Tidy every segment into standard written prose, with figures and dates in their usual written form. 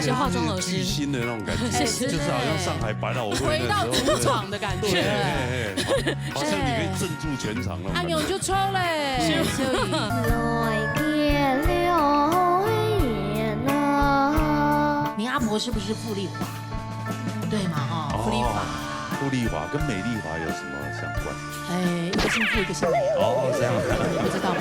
谢化妆老师巨星的那种感觉，就是好像上海百老汇回到主场的感觉，好像你可以镇住全场了。按钮就抽嘞，你阿婆是不是傅丽华？对嘛哈，傅丽华。傅丽华跟美丽华有什么相关？哎，一个姓傅，一个姓美。哦，这样，你不知道吗？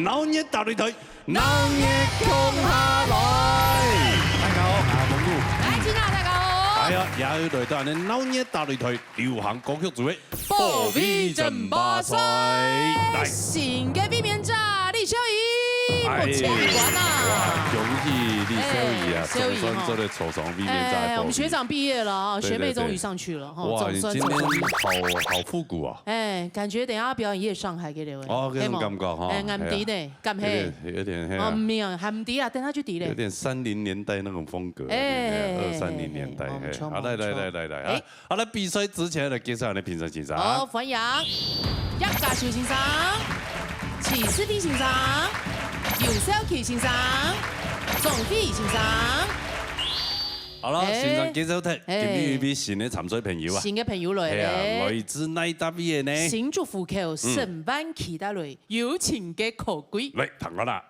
老热大擂台，老热降下來。大家好，我係蒙古。來，金娜大家好。係啊，又來到我哋老熱大擂台流行歌曲組嘅波比爭霸賽，來，新嘅避免炸李小怡，目前關啊。恭喜李小怡啊，總算做了抽上避免炸。我們學長畢業了啊，學妹終於上去了哈。哇，你今天好復古啊！哎，感覺等下表演夜上海嘅兩位。哦，嗰種感覺哈。哎，暗啲呢，咁黑。有點黑。哦，唔明，暗啲啊，等下就啲咧。有點30年代那種風格。哎，2030年代。好，來啊！好啦，比賽之前嚟介紹你評審先生。好，歡迎葉家超先生、齊思婷先生、尤小琪先生、總飛先生。好啦，先生介紹題，今日有位新嘅參賽朋友啊。新嘅朋友嚟係啊，咧。來自哪搭邊呢？新竹戶口沈灣期待嚟，有請嘅可貴。嚟，同我啦。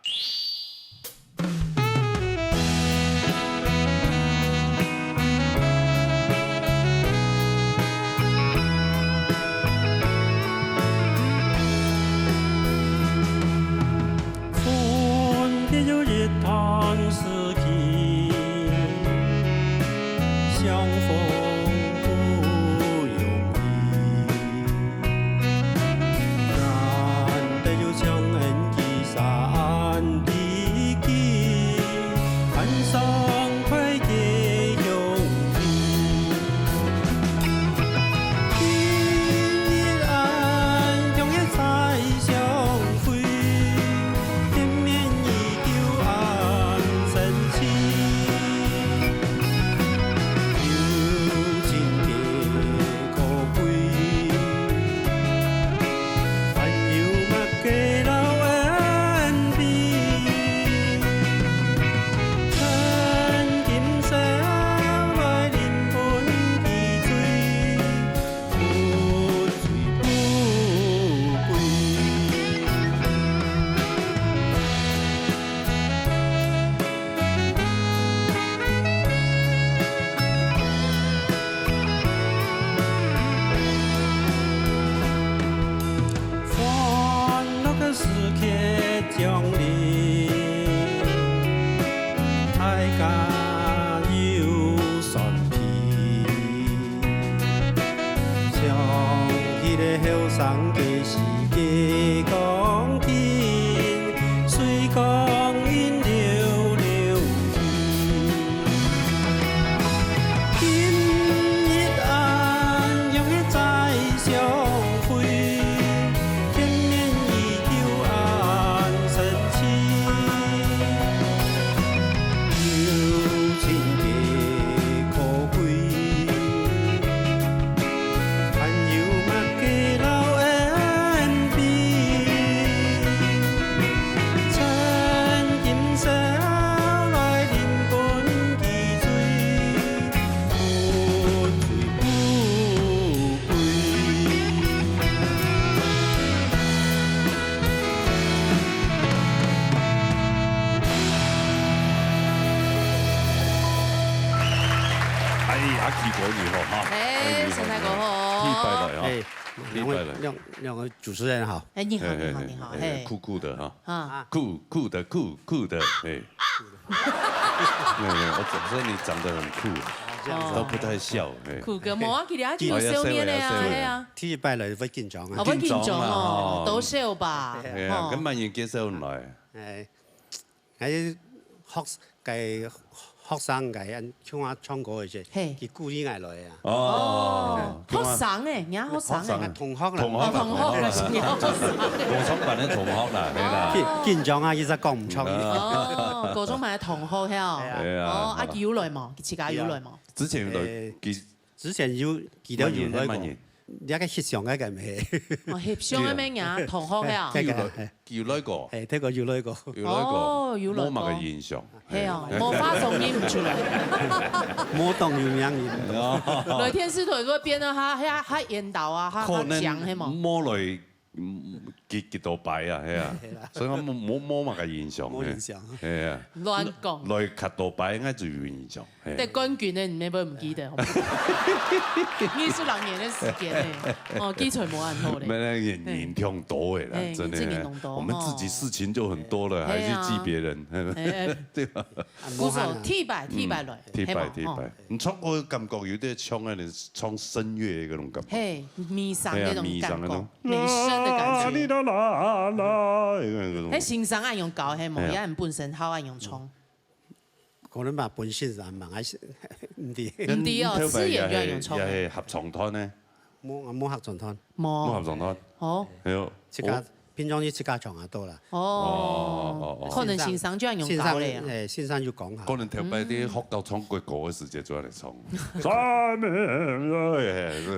两位主持人好，哎，你好，你好，你好，哎，酷酷的哈，啊，酷的，哎，我总说你长得很酷，都不太笑，哎，酷哥，冇啊，佢哋一啲笑面咧啊，係啊，天熱拜嚟會緊張啊，好緊張哦，都笑吧，係啊，咁萬言介紹嚟，喺學計學生嘅人像我唱歌嘅啫，嘿佢故意嗌來啊。哦，學生誒，人家學生誒，同學啦，同學哦，同學嘅，人家學生。高中班嘅同學啦，係啦。見長啊，其實講唔出嘅。哦，高中班嘅同學係啊。係啊。哦，阿叫來冇，自家要來冇。之前來之前要記得要來過。乜嘢？一個翕相嘅係咪？哦，翕相嘅咩人？同學係啊。叫來過。係睇過要來過。要來過。哦，要來過。冇乜嘅現象。係啊，冇花總認唔出來。冇當要樣嘢。來天師團嗰邊咧，他引導啊，他講係冇。摸來結到擺啊，係啊，所以我冇乜嘅現象。冇現象。係啊。亂講。來結到擺應該就有現象。但冠軍咧，你咪唔記得。藝術人員嘅時間咧，哦，基礎冇人好咧。咩咧？年聽多嘅啦，真係。我們自己事情就很多了，還去記別人，對吧？鼓手鐵白來，鐵白。你唱歌感覺有啲唱啊，你唱聲樂嗰種感覺。嘿，迷上嗰種感覺，種美聲的感覺。喺欣賞愛用教，係冇，有人本身好愛用唱。可能嘛本身就唔係唔啲。唔啲哦，私人要用唱。又係合唱團呢？冇合唱團。冇合唱團。好。係啊。自家變咗啲自家唱下多啦。哦。可能欣賞就要用教嚟啊。誒，先生要講下。可能特別啲學校唱國歌嘅時節就嚟唱。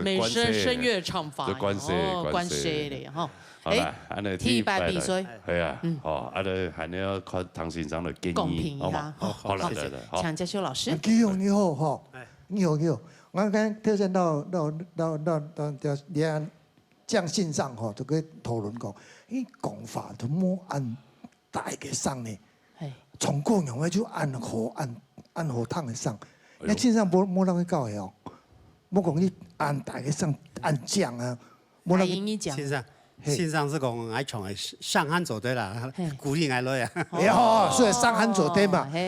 美聲聲樂唱法。關係嚟嚇。好啦，安尼鐵白必須。係啊，哦，安尼係你要看唐先生嘅建議，好嘛？好啦，請嘉修老師。基勇你好哈，你好。我剛挑戰到將線上哈，就佢討論過，呢講法都冇按大嘅上呢，從過用嘅就按河湯嘅上，你線上冇人去教嘅哦，冇講你按大嘅上按醬啊，冇人去講。先生是講愛唱係上漢做對啦，故意嗌來啊。哦，所以上漢做對嘛。我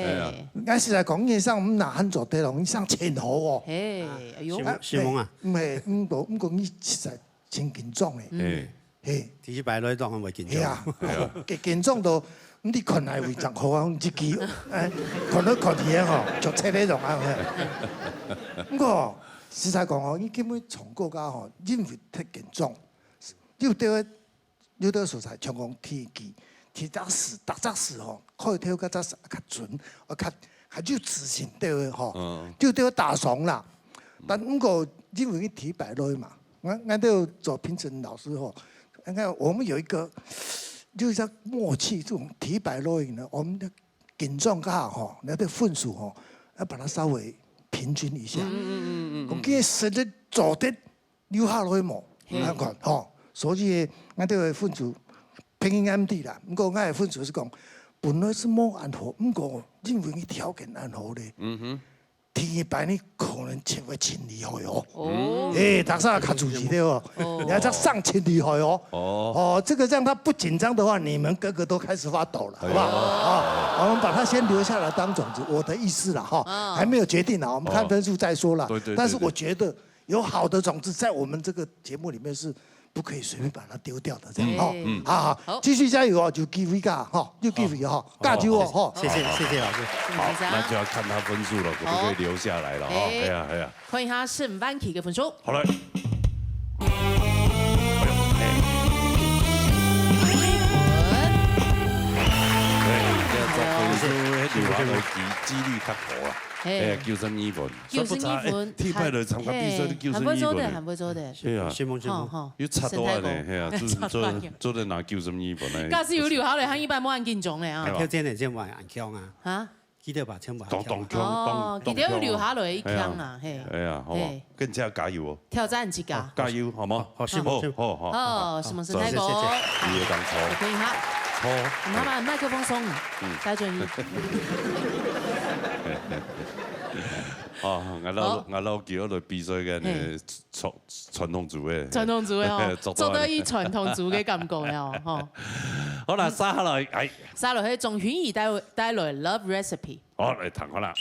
實在講嘢上唔拿漢做對咯，你上前河喎。哎呦，是夢啊？唔係，唔講你實在真緊張嘅。第一擺來當我咪緊張。係啊，緊張到咁啲群係會就好啊，自己群都群嘢嗬，就車呢種啊。咁個實在講哦，你基本從國家嗬，因為太緊張。有啲素材像講天氣、天則時、特則時吼，可以跳較則較準，較有自信對嘅吼，就對打爽啦。但唔過因為提白來嘛，我都有做評審老師吼，你看我們有一個就是默契，這種提白來呢，我們的緊張下吼，那啲分數吼，要把它稍微平均一下。咁佢實際做得留下來冇，你看吼。所以我都會分數平均啱啲啦。唔過我嘅分數是講，本來是冇按好，唔過因為你條件按好咧，天白你可能就會真厲害哦。誒，大家較注意啲哦，你要上真厲害哦。哦，這個讓他不緊張的話，你們個個都開始發抖了，好不好？啊，我們把他先留下來當種子，我的意思啦，哈，還沒有決定啦，我們看分數再說啦。但是我覺得有好的種子在我們這個節目裡面是。不可以隨便把它丟掉的，這樣哈，好，繼續加油哦，就機會噶，哈，就機會哈，加油哦，哈，謝謝老師，好，那就要看他分數了，可不可以留下來了？哈，係啊，看一下沈萬琪嘅分數。好嘞。留下來幾率較高啊！9成2分，算不差。鐵牌來參加比賽都9成2分。很會做的，係啊，要差多啊！係啊，做得拿9成2分咧。假使有留下來，佢一般冇按緊張咧啊！挑戰嚟先話硬強啊！嚇，記得把槍把哦，記得要留下來一強啊！係啊，好啊，跟住加油哦！挑戰自家，加油，好嗎？好，好，什麼是泰國？你要當錯。可以哈。媽媽麥克風鬆，帶住你。啊！我老記我哋比賽嘅呢傳統組嘅。傳統組嘅哦，做得以傳統組嘅感覺了哦。好啦，沙落嚟，沙落去仲顯而帶來 Love Recipe。好，嚟彈開啦。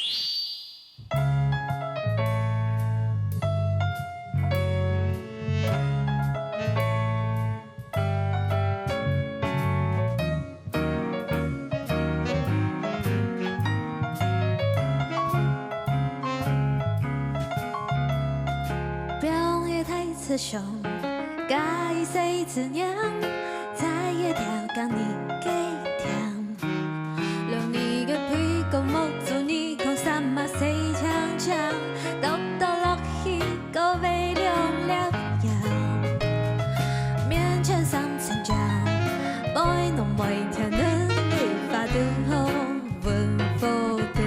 雌雄，假以谁子娘，在夜调岗你给甜。留你个屁股木足，你空什么谁强强？到到落去个微亮了呀，面前三层江，爱浓爱甜的你发的好温柔的，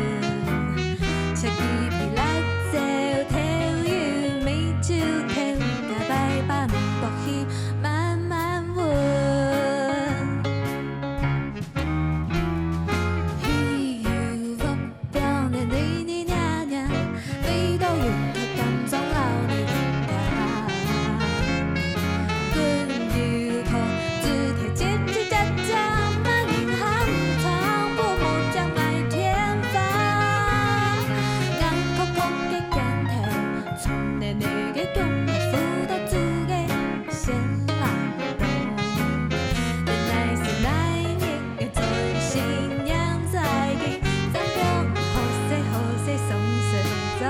切记别来走跳雨美酒跳个白板落去慢慢闻。喜有福表年你你娘娘，味道有个感动老你家。滚油泡只贴叽叽喳喳，满汉汤不木匠买天发。眼哭哭的镜头，从你那个中辅导自己先来懂。原来是那一个最新娘在给，咱用好些好些送神走。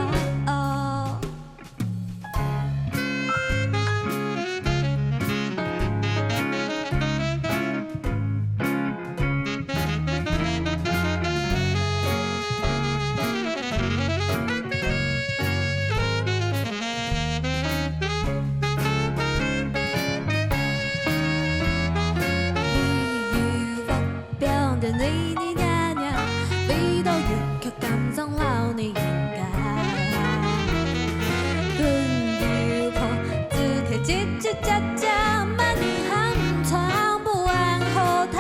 表的你你娘娘，味道越却感动老你应该。滚油泡只贴叽叽喳喳，满汉床不安后台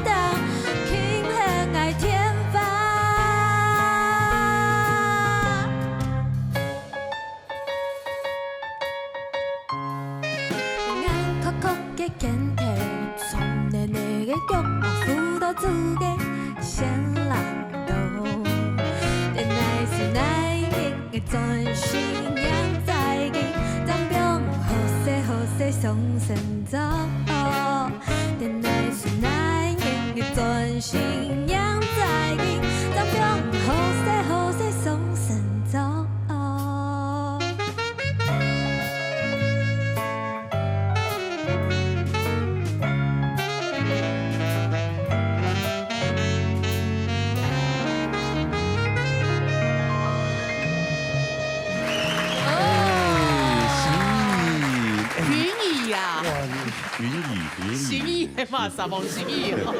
当，轻恨爱天发。眼哭哭的镜头，从你那个脚辅导自己先来懂。原来是那一个专心娘在给，咱用好些好些送神走。原来是那一个专心娘在给，咱用好些好些送神走。云姨呀，云雨，心意嘛，啥梦心意哦，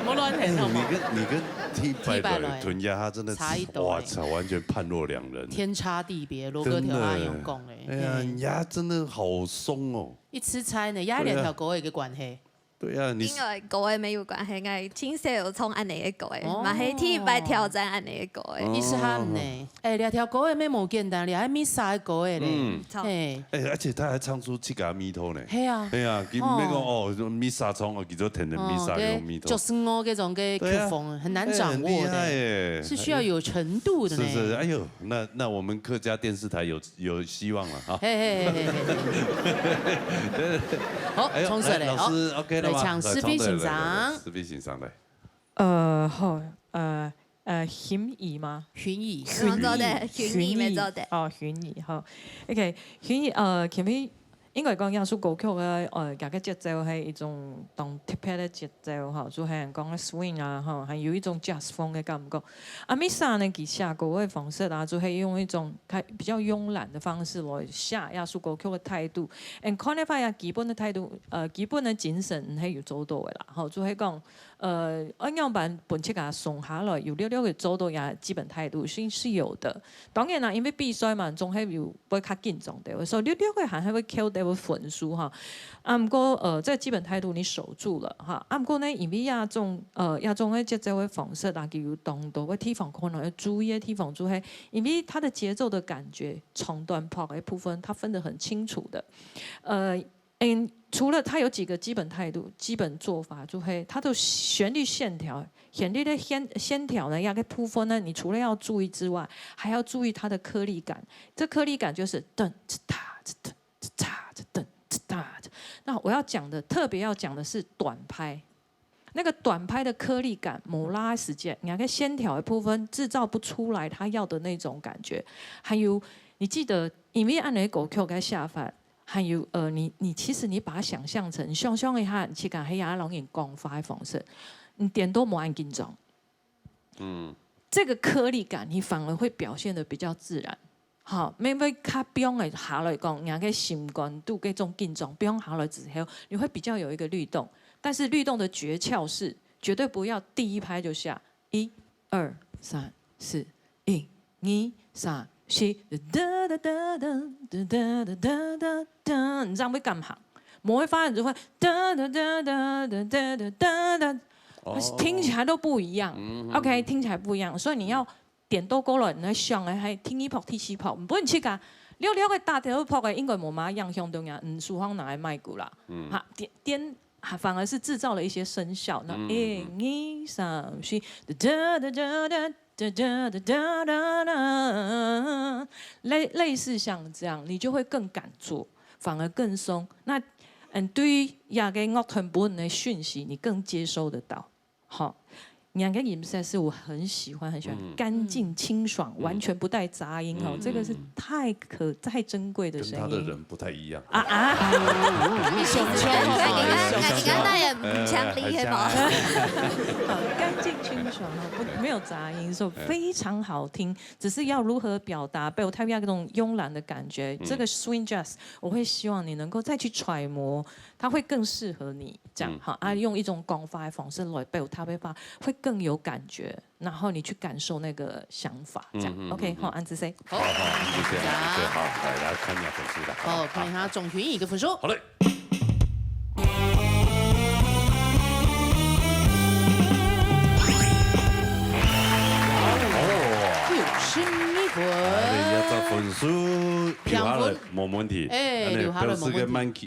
莫乱听好吗？你跟 T 拜 T-Bike 的屯鸭，他真的差一斗哇操，完全判若两人，天差地别，罗哥条阿勇讲哎呀，嘞，鸭真的好松哦。一吃菜呢，鸭两条狗有一个关系。对啊，你因为各位没有关系，我挺少有从安尼个各位，哦嘛系天摆挑战安尼个各位。伊是哈呢，哎，两条狗的没冇简单，俩还米三个狗的嘞，嘿，哎，而且他还唱出七个米头呢。嘿啊，哎呀，佢那个哦，米沙葱哦，叫做甜的米沙用米头。就是我这种个曲风很难掌握的，是需要有程度的呢。是，哎呦，那我们客家电视台有希望了啊！嘿，好，冲水嘞，老师 OK 了吗？来唱诗笔欣赏，诗笔欣赏来。好，瞼意吗？瞼意，做的，瞼意咪做的。哦，瞼意好。OK，瞼意前面應該講藝術歌曲嘅嗰個節奏係一種當特別嘅節奏哈，就係人講嘅 swing 啊哈，還有一種 jazz 風嘅感覺。阿米莎呢，佢寫歌嘅方式啊，就係用一種比較慵懶嘅方式來寫藝術歌曲嘅態度。and 看呢塊基本嘅態度，基本嘅精神係要做到嘅啦。好，就係講按樣版本切佢送下來，有了嘅做到也基本態度是有的。當然啦，因為比賽嘛，總係要會較緊張啲，所以了嘅還係會 kill 到分數哈。不過這基本態度你守住了哈。不過呢，因為亞種嘅節奏嘅方式啊，佢有動到嘅地方可能要注意嘅地方就係，因為它的節奏的感覺長短拍嘅部分，它分得很清楚的。除了它有幾個基本態度、基本做法，就係它的旋律線條、旋律的線條呢，那個部分呢，你除了要注意之外，還要注意它的顆粒感。這顆粒感就是噔哧嗒哧噔哧嗒哧噔哧嗒。那我要講的特別要講的是短拍，那個短拍的顆粒感，冇拉時間，那個線條的部分製造不出來他要的那種感覺。還有，你記得因為按你歌曲嘅寫法。还有你其实你把它想象成想象一下，去讲黑牙龙眼光发的方式，你点都没按紧张，这个颗粒感你反而会表现得比较自然。好，每较不用的下来讲，人家心肝度这种紧张，不用下来之后，你会比较有一个律动。但是律动的诀窍是，绝对不要第一拍就下1、2、3、4、1、2、3、4，哒哒哒哒哒哒哒哒哒，你这样会干嘛？魔会发现就会哒哒哒哒哒哒哒哒，听起来都不一样。OK， 听起来不一样，所以你要。点都够了，你上来还听一拍、踢四拍，唔不你去噶，了个大条拍的，应该无嘛样向中呀，苏方拿来卖过啦。哈，点反而是制造了一些声效，那1、2、3、4，哒哒哒哒哒哒哒哒哒，类似像这样，你就会更敢做，反而更松。那对于亚个乐团本的讯息，你更接收得到。好。两个音色是我很喜欢，干净清爽，完全不带杂音哦，这个是太珍贵的声音。跟他的人不太一样你想说，你刚那也唔强厉害吗？干净清爽哦，没有杂音，所以非常好听。只是要如何表达，被我太那种慵懒的感觉，这个 swing jazz， 我会希望你能够再去揣摩，它会更适合你这样好啊，用一种广发的方式来被我他被发会。更有感觉，然后你去感受那个想法，这样 OK 好，安子 C 好，谢谢，好，来看一下分数了。好，看一下总群一个分数。好嘞。61分。要找分数，留下来冇问题。留下来冇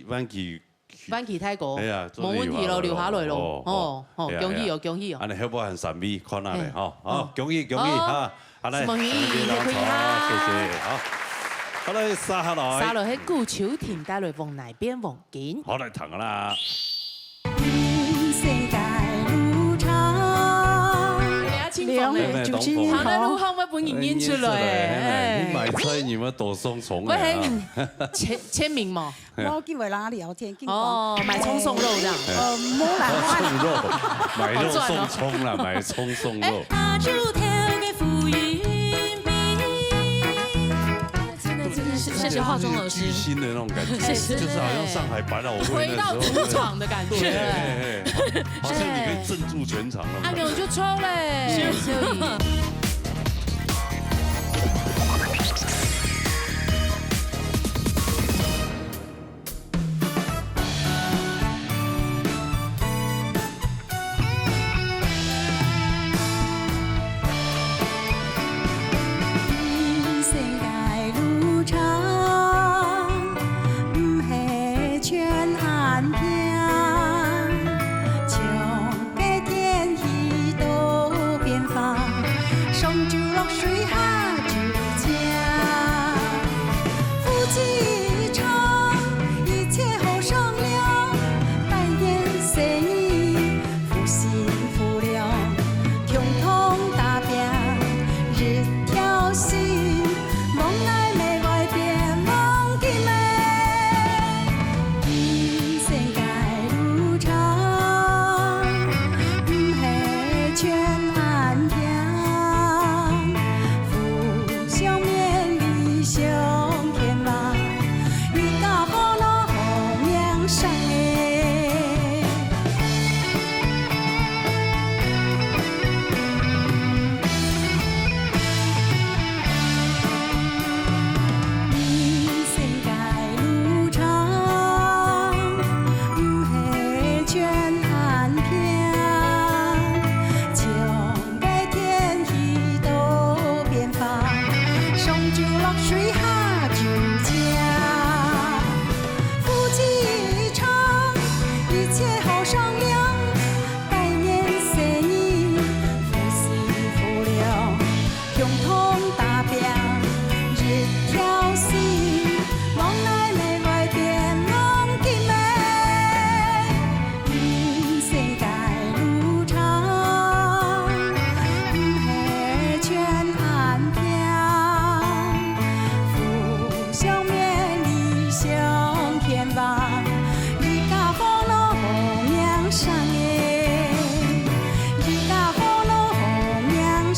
问题。番茄泰國，冇問題咯，留下來咯。哦，恭喜哦，恭喜哦。安尼好不好？3米看下嚟，好，恭喜恭喜哈！好嚟，恭喜，可以啦，謝謝，好。好嚟，沙下來。沙落喺古秋田帶來往內邊黃景。好嚟，彈啦。兩位主持人好，他錄好乜本人演出來？你買菜你們多送葱啊？簽名嘛？我見為哪聊天？哦，買蔥送肉這樣。冇難送肉，買肉送葱啦，買葱送肉。謝謝化妝老師。巨星的那種感覺，就是好像上海百老匯回到主場的感覺，好像你可以鎮住全場了。按鈕就抽嘞。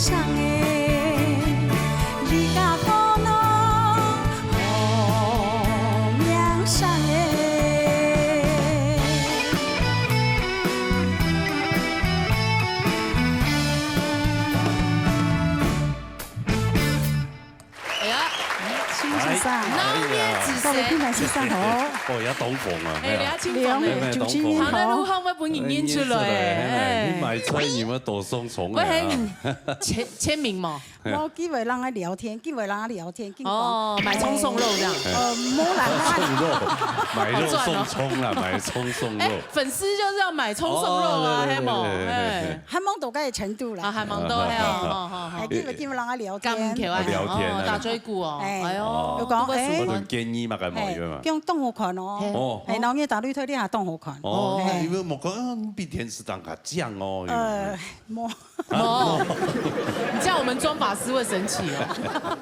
送的，你甲故乡互命送的。哎呀，新先生，那也只各位听众先生好，哦，也懂房啊，哎，你阿清房咧，主持人他那路好，后尾本影印出来你诶，买菜有没有躲松虫喂，啊？係簽名嘛？我幾位人喺聊天，幾位人喺聊天，經講哦，買葱送肉這樣。冇人送肉，買肉好賺哦送葱啦，買葱送肉。粉絲就是要買葱送肉啊，係冇？誒，還冇到嗰個程度啊，啦。係冇到係啊，係幾位人喺聊天，咁橋啊，聊天啊打追鼓哦，哎呦，又講我誒，哋建議嘛，咁樣嘛。叫動好看哦哦，係老嘢打女推啲下動好看。哦，因為我講比電視當較醬哦。冇。哦，你這樣我們妝髮師會生氣哦。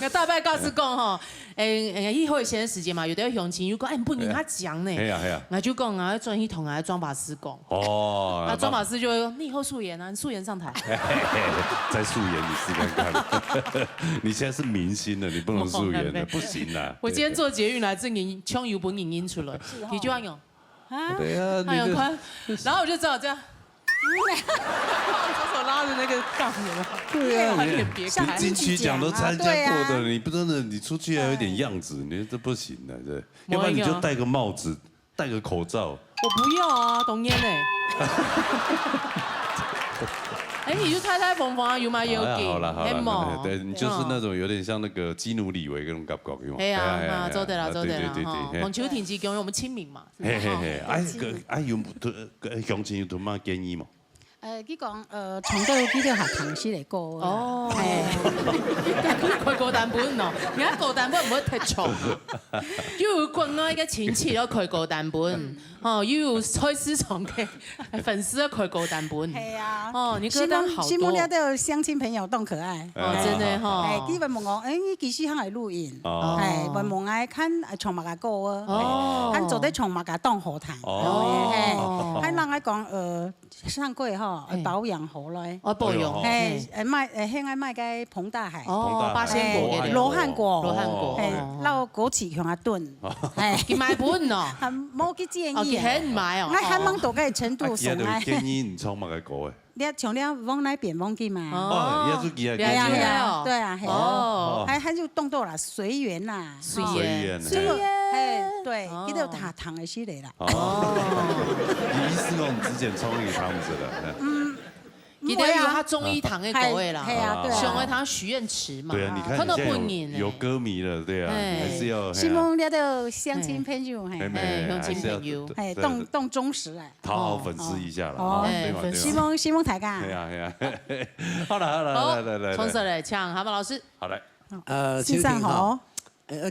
那大概告訴講吼，以後有閒時間嘛，有啲鄉親如果不跟他講呢，係啊係啊，我就講啊，轉去同啊妝髮師講。哦，那妝髮師就會說：你以後素顏啊，你素顏上台。再素顏你試看看，你現在是明星了，你不能素顏的，不行啦。我今天坐捷運來，這影槍有本影音出來，一句話用，對啊，他有寬，然後我就只好這樣。左手拉着那個槓，有沒有？對啊，有點別開。金曲獎都參加過的，你不真的，你出去還有點樣子，你這不行的，對。要不然你就戴個帽子，戴個口罩。我不要啊，董燕呢？哎，你就太太鳳凰啊，有嗎？有給，好了好了，對，對你就是那種有點像那個基努里維嗰種感覺，有嗎？哎呀，做對了，做對了，對哈。網球挺級給我們親民嘛。嘿嘿嘿，有鄉親有同乜建議嘛？佢講從到幾條學堂先嚟過。哦，佢高蛋本咯，而家高蛋本唔可以踢錯，要國內嘅親戚咯，佢高蛋本，哦，要菜市場嘅粉絲咯，佢高蛋本。係啊，哦，你歌單好多。希望呢都鄉親朋友都可愛。哦，真的哈。誒，佢問我，你幾時行嚟錄音？係問我愛看長麥嘅歌啊。哦。看做啲長麥嘅當好談。哦。係人愛講上季保養好咧。我保養。賣香愛賣嘅彭大海。哦，八仙果嘅。羅漢果。羅漢果。係撈枸杞向阿燉。係。佢買本咯。冇去建議。佢唔買哦。我還冇到嘅程度上來。建議唔創乜嘅歌誒？你從你往那邊往去嘛？哦，要注意啊！對啊，對啊，哦，還就動作啦，隨緣啦，隨緣，隨緣，係對，佢都糖嘅事嚟啦。哦，你意思講唔之前創一個湯子啦？記得有他中醫堂嘅歌嘅啦，係啊，對啊，上一堂許願池嘛，對啊，你看你有歌迷了，對啊，還是要希望你都鄉親朋友，鄉親朋友，係當忠實啊，討好粉絲一下啦，希望大家，係啊係啊，好啦好啦，來，從實嚟唱，好嗎，老師？好來，先生好，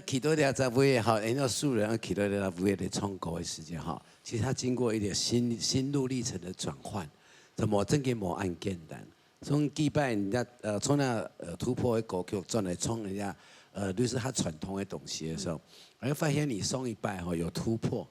去到啲在位哈，人家素人去到啲位嚟創歌嘅時間哈，其實他經過一點心路歷程的轉換。怎麼真嘅冇咁簡單？從幾百人家從那突破嘅歌曲轉來創人家類似他傳統嘅東西嘅時候，我就發現你上一拜哈有突破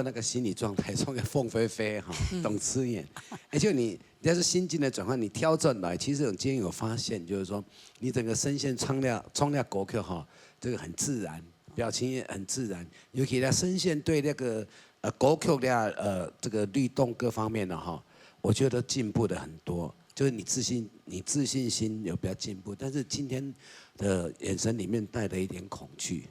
那個心理狀態，從個鳳飛飛哈，懂吃演，而且你要是心境的轉換，你調整來，其實我今天有發現，就是說你整個聲線唱了歌曲哈，這個很自然，表情也很自然，尤其他聲線對那個歌曲的這個律動各方面的哈。我覺得進步的很多，就是你自信心有比較進步，但是今天的眼神裡面帶了一點恐懼，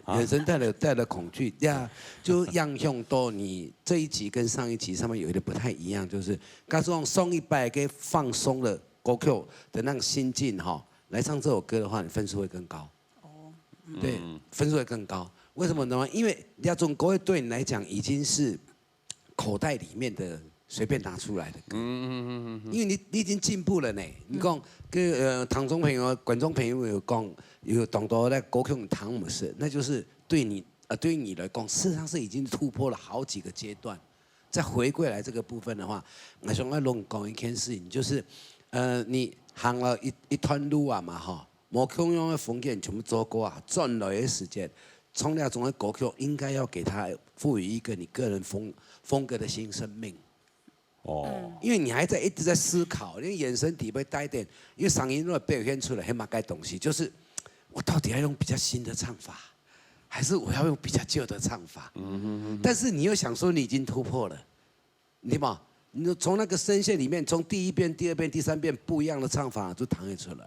眼神帶了恐懼呀，就樣向到你這一集跟上一集上面有一點不太一樣，就是告訴我上一拜給放鬆的歌曲的那個心境哈，來唱這首歌的話，你分數會更高。哦，對，分數會更高。為什麼呢？因為那種歌對你來講已經是口袋裡面的。隨便拿出來的歌，因為你已經進步了呢。你講個聽眾朋友、觀眾朋友有講有懂得咧歌曲彈唔是，那就是對你對於你來講，事實上是已經突破了好幾個階段。再回歸來這個部分的話，我想要講一件事情，就是你行了一段路啊嘛哈，冇同樣的風景全部走過啊，轉來的時間，從那種的歌曲應該要給它賦予一個你個人風格的新生命。哦，因为你还在一直在思考，你眼神底会带一点，因为嗓音如果表现出来，黑马该东西，就是我到底要用比较新的唱法，还是我要用比较旧的唱法？但是你又想说你已经突破了，对吗？你从那个声线里面，从第一遍、第二遍、第三遍不一样的唱法就弹得出来。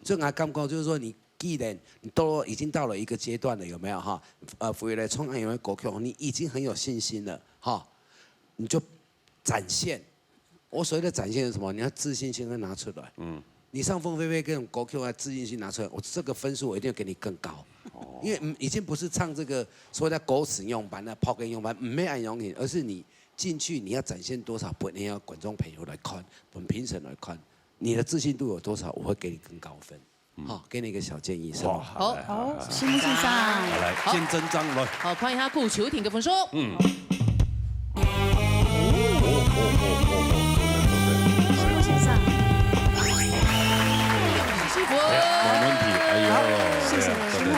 所以我感觉就是说，你既然你都已经到了一个阶段了，有没有哈？回来创安有歌曲，你已经很有信心了哈，你就展现。我所谓的展现是什么？你要自信心要拿出来。你上凤飞飞跟歌曲，要自信心拿出来，我这个分数我一定要给你更高。因为已经不是唱这个所谓的狗屎用版、那抛根用版，没按用你，而是你进去你要展现多少，本要观众朋友来看，本评审来看，你的自信度有多少，我会给你更高分。好，给你一个小建议，是吧？好，拭目以待。好来，见真章来。好，看一下顾秋婷嘅分數。幸福。没问题，哎呦，谢谢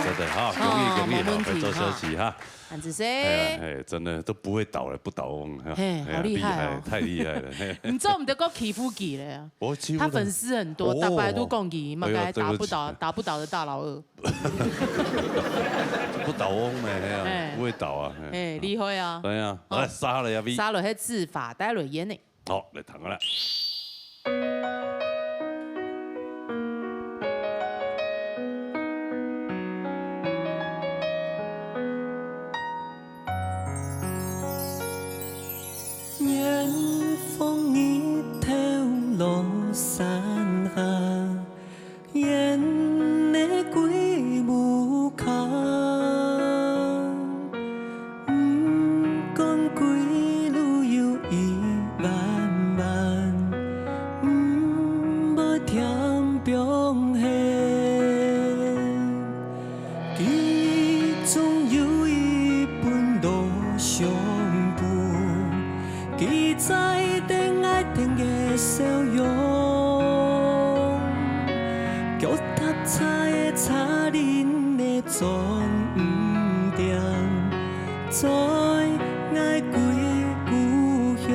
真的哈，容易没问题会做休息哈。韩子生，哎，真的都不会倒了，不倒翁，嘿好厉害哦太厉害了。你知道我们的歌欺負佢咧啊？我欺負他粉絲很多，大白都講佢，嘛該哎呦打不倒的大老二。不倒翁咩？不會倒啊。哎，厲害啊！對啊，來沙了呀 V。沙落喺字法帶落演呢。好，嚟彈啦。年风一头落山下，烟的鬼木卡，讲归路有一万万，无添병险，其中有一本路上本。记载定爱情的笑容，脚踏车的差人的装不定，再爱归故乡。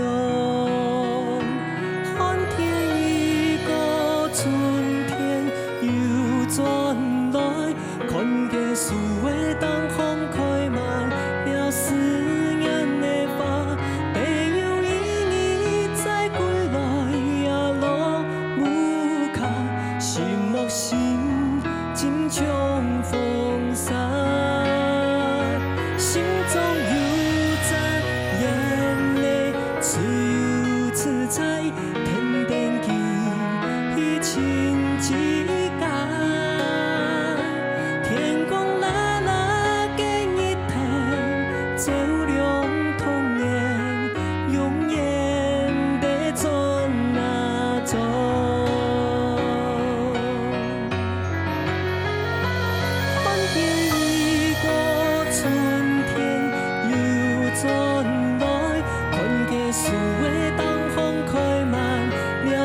看天已过，春天又转来，看结束的东风开满了思念的花。心尽冲风沙，心中有扎眼泪，只有自在天边记忆亲一家。天光啦啦给一天，照亮童年，永远的转啊转。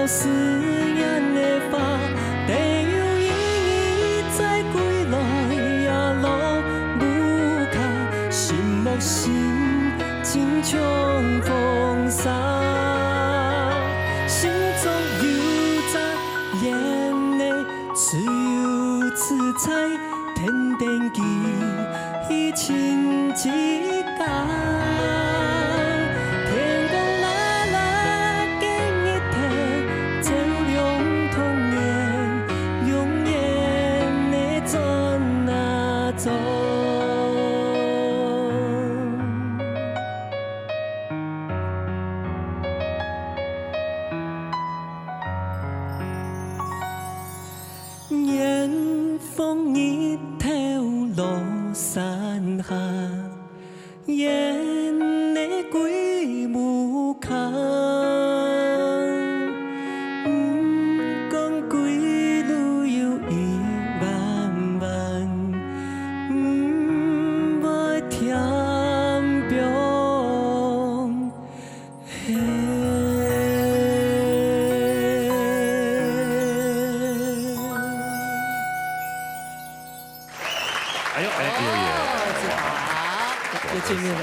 思念的花，地有意义再归来呀，路不卡，心木心尽冲风沙，心中有扎眼泪，只有自在天边记忆亲一家。年风一头落山下，烟的鬼木卡，讲归路有一万万，无添병险。見面了。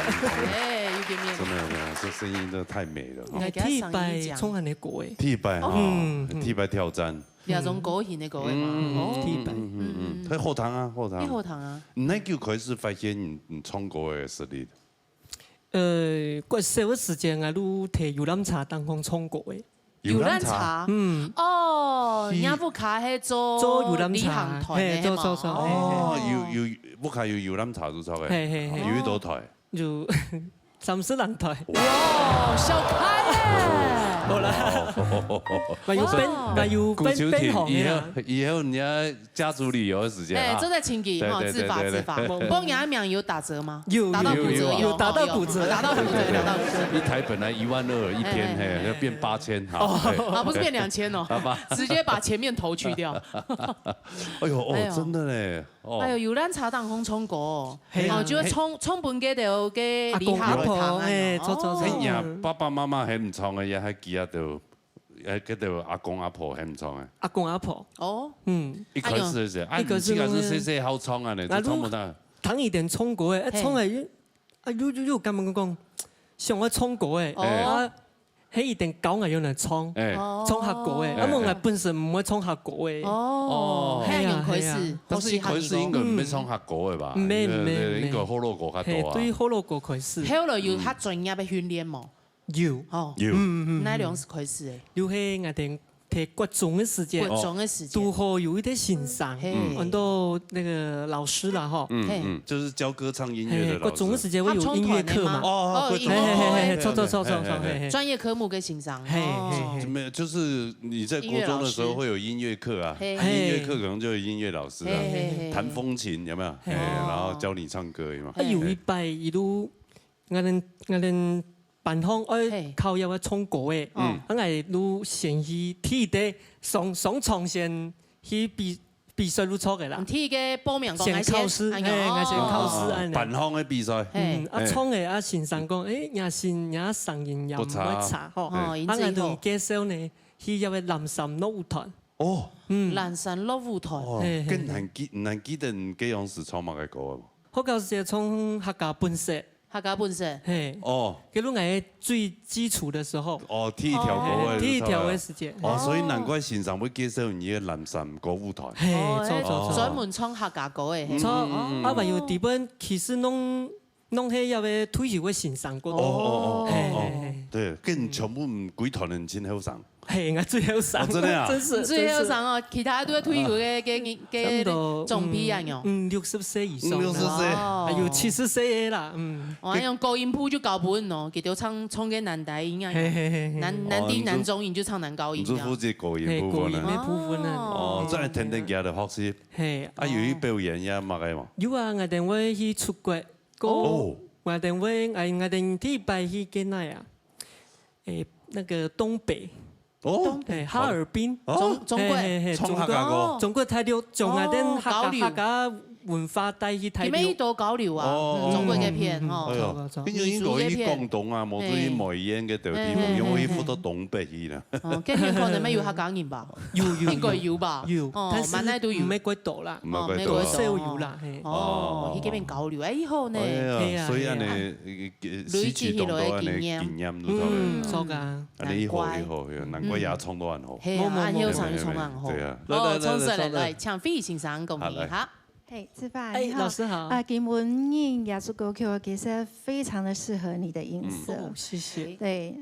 哎，又见面。真的，这声音真的太美了。我替拜冲汉的歌诶，替拜哈，替拜跳战。你那种歌型的歌嘛，替拜，喺後堂啊，後堂。喺後堂啊。唔係叫佢是發現唔唱歌嘅實力。我小嘅時間我都摕遊覽車當風唱歌誒。遊覽茶，哦，人不卡係做遊覽茶，係做。哦，不卡要遊覽茶做錯嘅，有幾多台？就30人台。哇，小開耶！好啦，我要邊行嘅。以後人家家族旅遊嘅時間啊，這在清潔哈，自發。幫人名有打折嗎？有打到骨折，有打到骨折。一台本來12000一天，嘿，要變8000，好。啊，不是變2000哦，直接把前面頭去掉。哎呦，真的咧。哎呦，遊覽茶當空衝過，哦，就衝本嘅就嘅離下來堂啊，哎呀，爸爸媽媽係唔創嘅，也係記得到，嗰度阿公阿婆係唔創嘅。阿公阿婆。哦。一開始是，啊，自家是細好創啊，你都創唔到。唐一點衝過誒，一衝係，啊，又咁樣講，上我衝過誒，啊。喺一定9個有人衝，衝客果誒，咁我本身唔會衝客果誒。哦，係啊，佢是，但是佢是應該唔係衝客果嘅吧？唔係，應該可樂果較多啊。對可樂果佢是。後來要較專業嘅訓練冇？有，有，哪樣是佢是誒？有喺我哋睇國中嘅時間，都好有一啲欣賞，很多那個老師啦，哈，就是教歌唱音樂的老師。國中嘅時間會有音樂課嘛？哦，錯，專業科目嘅欣賞。沒有，就是你在國中嘅時候會有音樂課啊，音樂課可能就有音樂老師啊，彈風琴有沒有？然後教你唱歌嘛。啊，有一擺一路我哋。辦方愛靠有個衝過誒，我係路先去體地上床先去比賽路錯嘅啦。體嘅報名講先考試，我先考試安尼。辦方嘅比賽，啊衝嘅啊先生講，也是上人又唔會差嗬。啊我同介紹呢，去有個南山樂舞團。哦，南山樂舞團。跟難記得幾樣是創乜嘅歌啊？好搞笑，從客家本色。客家本色，哦，嗰種係最基礎的時候，哦，第一條歌第一條嘅時間，哦，所以難怪先生會介紹你嘅南山歌舞團，係，專門唱客家歌嘅，錯，啊還有地本其實弄係要嘅退休嘅先生歌，對，跟全部幾團人真好上。係我最後上，真是最後上哦，其他都係退休嘅總批人哦，60歲以上，60歲，還有70歲啦，我用高音譜就搞本咯，佢哋唱嘅男低音啊，男低男中音就唱男高音。唔做負責高音部分啊，哦，真係天天教嚟學習。係，啊，有啲表演也乜嘅嘛？有啊，我哋會去出國，我哋會我哋第一擺去嘅那呀，那個東北。哦，哈爾濱，中國大陸，仲係啲客家文化帶去大陸。點解多交流啊？中國嘅片，哦，跟住應該去廣東啊，冇注意梅縣嘅地方，因為去到東北去啦。今年可能咩要客家人吧？應該要吧？要，但係萬奈都要。唔係鬼多啦，唔係鬼少要啦。哦，去嗰邊交流，以後呢？所以你累積起來嘅經驗，錯㗎。你以後，難怪也唱到很好。係啊，以後唱得很好。對啊。哦，從這裡來，搶飛先生恭喜哈。嘿，志發，老師好。啊，金文英亞洲歌曲其實非常的適合你的音色。謝謝。對，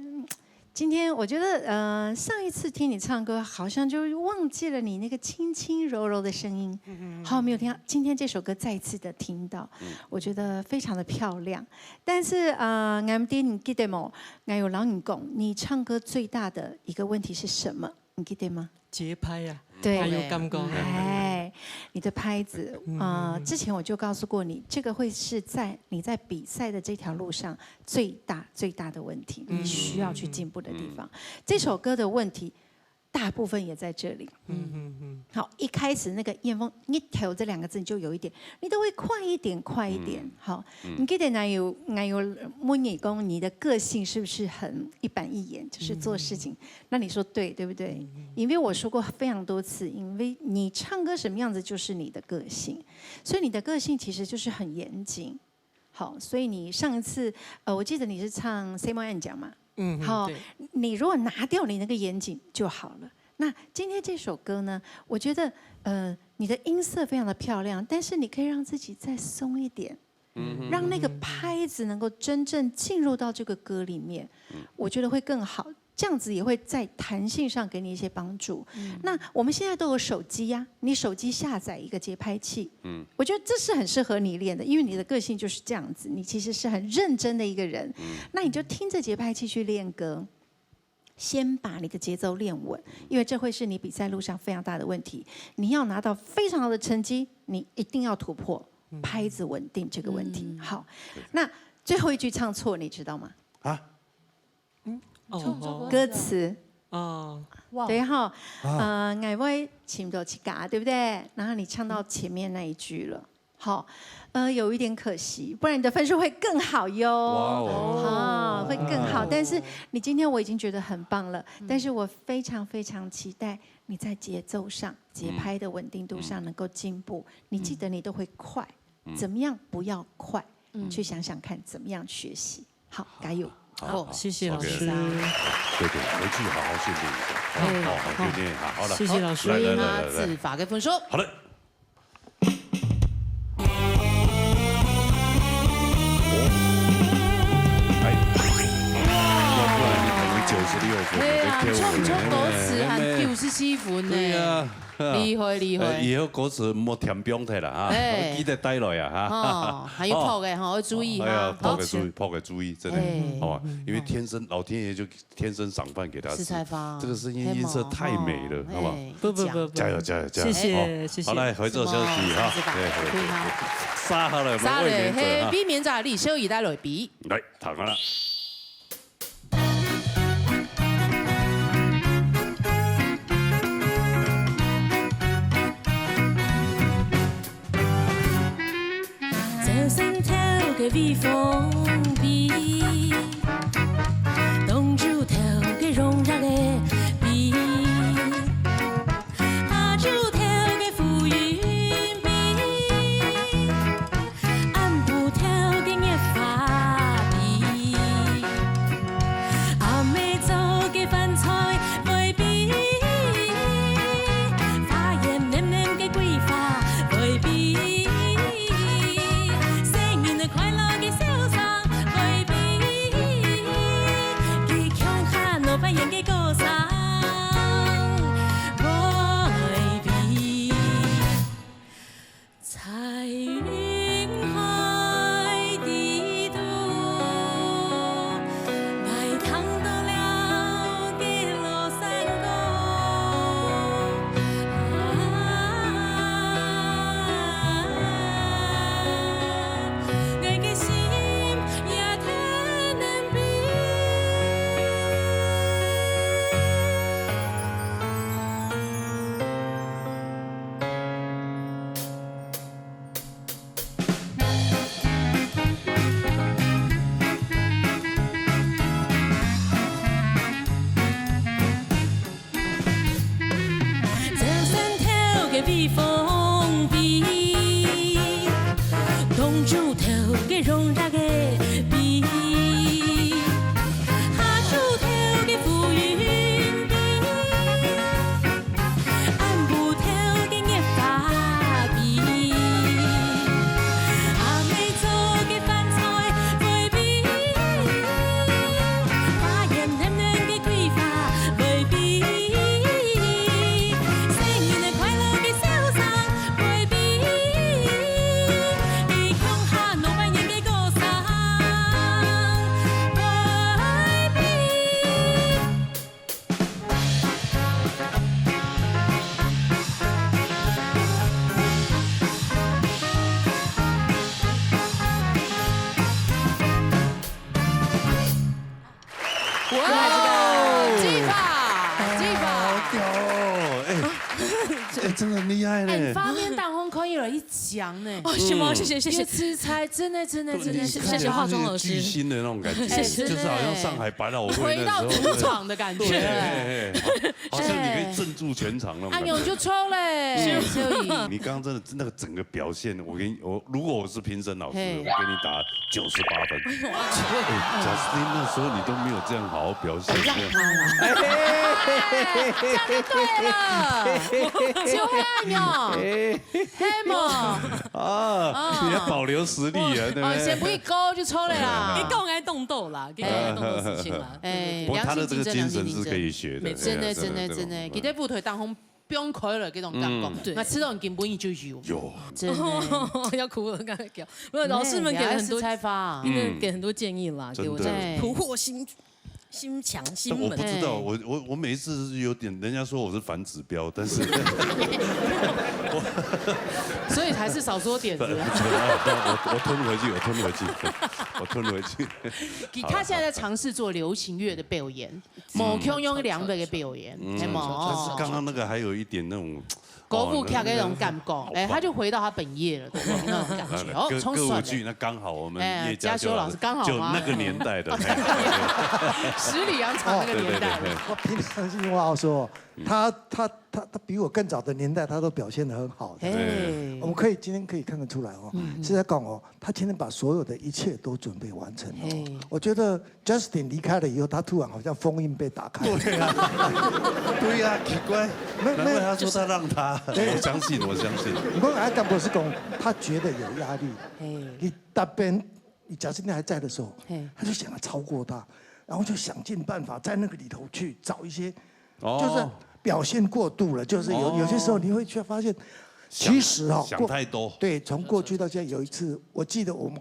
今天我覺得，上一次聽你唱歌，好像就忘記了你那個輕輕柔柔的聲音。好，沒有聽到。今天這首歌再一次的聽到，我覺得非常的漂亮。但是我哋你記得冇？我有老人講，你唱歌最大的一個問題是什麼？你記得嗎？節拍呀。對，還有感覺。哎，你的拍子之前我就告訴過你，這個會是你在比賽的這條路上最大的問題，你需要去進步的地方。這首歌的問題大部分也在這裡。好，一開始那個艷峰一條這兩個字你就有一點，你都會快一點。好，你記得我有問你講你的個性是不是很一板一眼，就是做事情？那你說對不對？因為我說過非常多次，因為你唱歌什麼樣子就是你的個性，所以你的個性其實就是很嚴謹。好，所以你上一次我记得你是唱《Say More and 讲嘛，好，对你如果拿掉你那个严谨就好了。那今天这首歌呢，我觉得你的音色非常的漂亮，但是你可以让自己再松一点。让那个拍子能够真正进入到这个歌里面，我觉得会更好。这样子也会在弹性上给你一些帮助。那我们现在都有手机呀，你手机下载一个节拍器，我觉得这是很适合你练的，因为你的个性就是这样子，你其实是很认真的一个人。那你就听着节拍器去练歌。先把你的节奏练稳，因为这会是你比赛路上非常大的问题。你要拿到非常好的成绩，你一定要突破拍子稳定这个问题。好，那最后一句唱错，你知道吗？啊？歌词。哦，对哈，爱我情都起嘎，对不对？然后你唱到前面那一句了，好，有一点可惜，不然你的分数会更好哟。好，会更好。但是你今天我已经觉得很棒了，但是我非常非常期待你在节奏上、节拍的稳定度上能够进步。你记得你都会快，怎么样不要快？去想想看怎么样学习。好，加油！好，谢谢老师。对，回去好好训练一下。好，训练好了。谢谢老师。所以呢，自罚给分数。好的。唱出歌詞係94分呢，厲害厲害。以後歌詞莫填標題啦啊，記得帶來啊哈。還有破嘅哈，要注意哈。破嘅注意，真的，好吧？因為天生老天爺就天生賞飯給他吃，這個聲音音色太美了，好吧？不，加油！謝謝。好，來合作休息哈。對，沙好了，沙嘞，嘿，避免在你小耳帶來比。來，躺下啦。心跳嘅微風比，凍住頭嘅融入嘅比，下住頭嘅浮雲比，按不頭嘅熱花比，阿妹做嘅飯菜會比，花葉嫩嫩嘅桂花會比。快樂嘅瀟灑真的很厉害呢。发面大红可以了一讲呢。哦，是吗？谢谢谢谢。吃菜真的谢谢化妆老师。巨星的那种感觉，就是好像上海百老汇回到主场的感觉，好像你可以镇住全场那种。按钮就抽嘞。你刚刚真的那个整个表现，我如果我是评审老师，我给你打98分。贾斯汀那时候你都没有这样好好表现。让他啦，这样就对了，就黑按钮，黑嘛。你要保留实力啊，对不对？先不一勾就抽了啦。你更爱动斗啦，更爱动斗事情啦。不过他的这个精神是可以学的，真的。佢在舞台当中不用开了，这种感觉，那吃到根本就有，真的要哭了，刚才讲，没有老师们给了很多开发，给很多建议啦，给我突破心墙心门。我不知道，我每一次有点，人家说我是反指标，但是，所以还是少说点子。我吞回去。他现在在尝试做流行乐的表演，某腔用两倍的表演，是吗？但是刚刚那个还有一点那种。歌舞剧的那种感觉，他就回到他本业了，那种感觉。哦，歌舞剧那刚好我们叶嘉修老师刚好就那个年代的，十里洋场那个年代。我凭良心话说，他比我更早的年代，他都表现得很好。我们今天可以看得出来哦，是在讲哦，他今天把所有的一切都准备完成了。我觉得 Justin 离开了以后，他突然好像封印被打开。对呀，奇怪，难怪他说他让他。我相信。我还干博士讲，他觉得有压力。你那边，你贾斯汀还在的时候，他就想要超过他，然后就想尽办法在那个里头去找一些，就是表现过度了，就是有些时候你会去发现，其实想太多。对，从过去到现在，有一次我记得我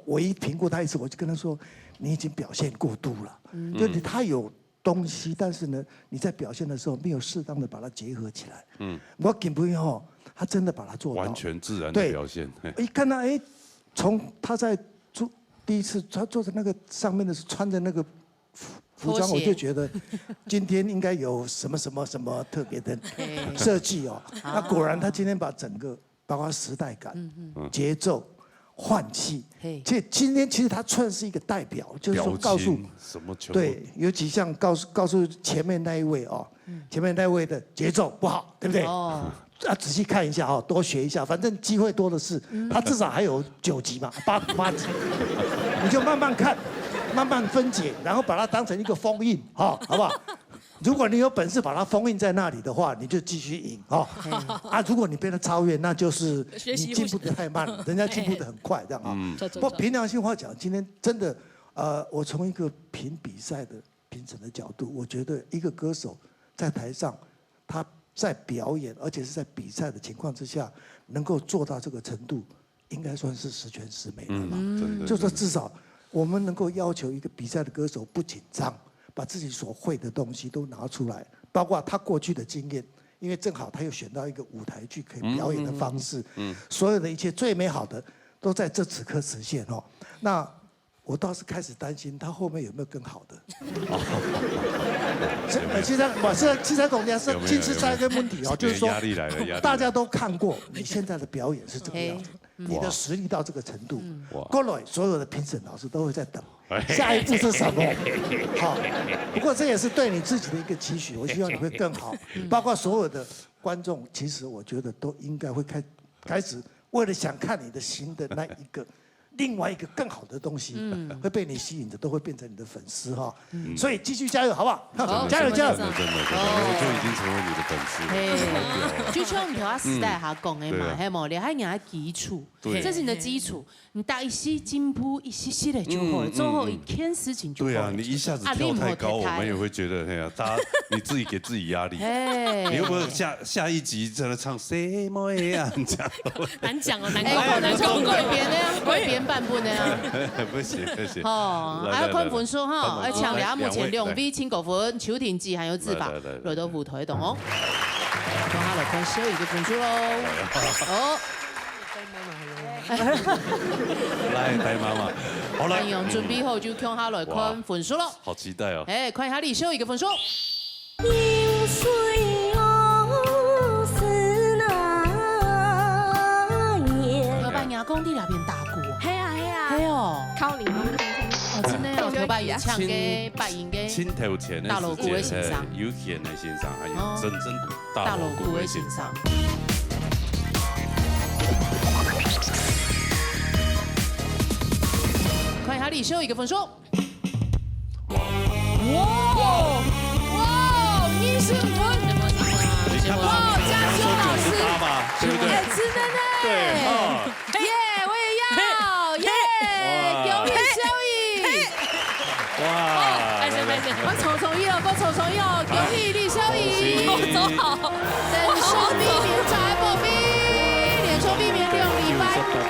唯一评过他一次，我就跟他说，你已经表现过度了，就是他有东西，但是呢，你在表现的时候没有适当的把它结合起来。我根本他真的把它做到完全自然的表现。一看到从他在第一次他坐在那个上面的时候穿着那个服装，我就觉得今天应该有什么特别的设计哦。那果然他今天把整个包括时代感、节奏、换气，今天其实他算是一个代表，就是说告诉什么球对，有几项告诉前面那一位前面那位的节奏不好，对不对？仔细看一下多学一下，反正机会多的是。他至少还有9集嘛，8集，你就慢慢看，慢慢分解，然后把它当成一个封印，好不好？如果你有本事把它封印在那里的话，你就继续赢如果你被他超越，那就是你进步得太慢了，人家进步得很快，这样不过凭良心话讲，今天真的，我从一个评比赛的评审的角度，我觉得一个歌手在台上，他在表演，而且是在比赛的情况之下，能够做到这个程度，应该算是十全十美了嘛。就说至少我们能够要求一个比赛的歌手不紧张，把自己所会的东西都拿出来，包括他过去的经验，因为正好他又选到一个舞台剧可以表演的方式，所有的一切最美好的都在这此刻实现那我倒是开始担心他后面有没有更好的。其实总结是金丝菜跟问题就是说大家都看过你现在的表演是这个样子，你的实力到这个程度，过来所有的评审老师都会在等下一步是什么。不过这也是对你自己的一个期许，我希望你会更好，包括所有的观众，其实我觉得都应该会开始为了想看你的新的那一个。另外一个更好的东西，会被你吸引的，都会变成你的粉丝所以继续加油，好不好？加油！真的，我就已经成为你的粉丝。就像你条时代下讲的嘛，系冇？你还你还基础，这是你的基础。你打一些进步一些的就好了，做好一件事情就好了。对啊，你一下子跳太高，我们也会觉得，大家你自己给自己压力。你会不会下一集在那唱什么呀？这样难讲哦，难讲。贵编的呀，贵编版本的呀。不行。还有看分数而抢俩目前2位请9分，邱廷基还有自法来到舞台动让他来看show一个分数喽。来，戴妈妈，好了，准备好就看下来看分数咯。好期待哦！看一下你show一个分数。流水哦，靠你们听听。哦，真的哦，头把也唱给白银给青头前的大锣鼓的欣赏，有弦的欣赏，还有真正大锣鼓的欣赏。看一下李秀一个分数。哇，115分！哇，加修老师，对不对？哎，真的呢。对，耶，我也要，耶，永远收益。哇！我重一哦，我重一哦，永远李秀怡，走好，连收避免财不避，连收避免6礼拜，58分，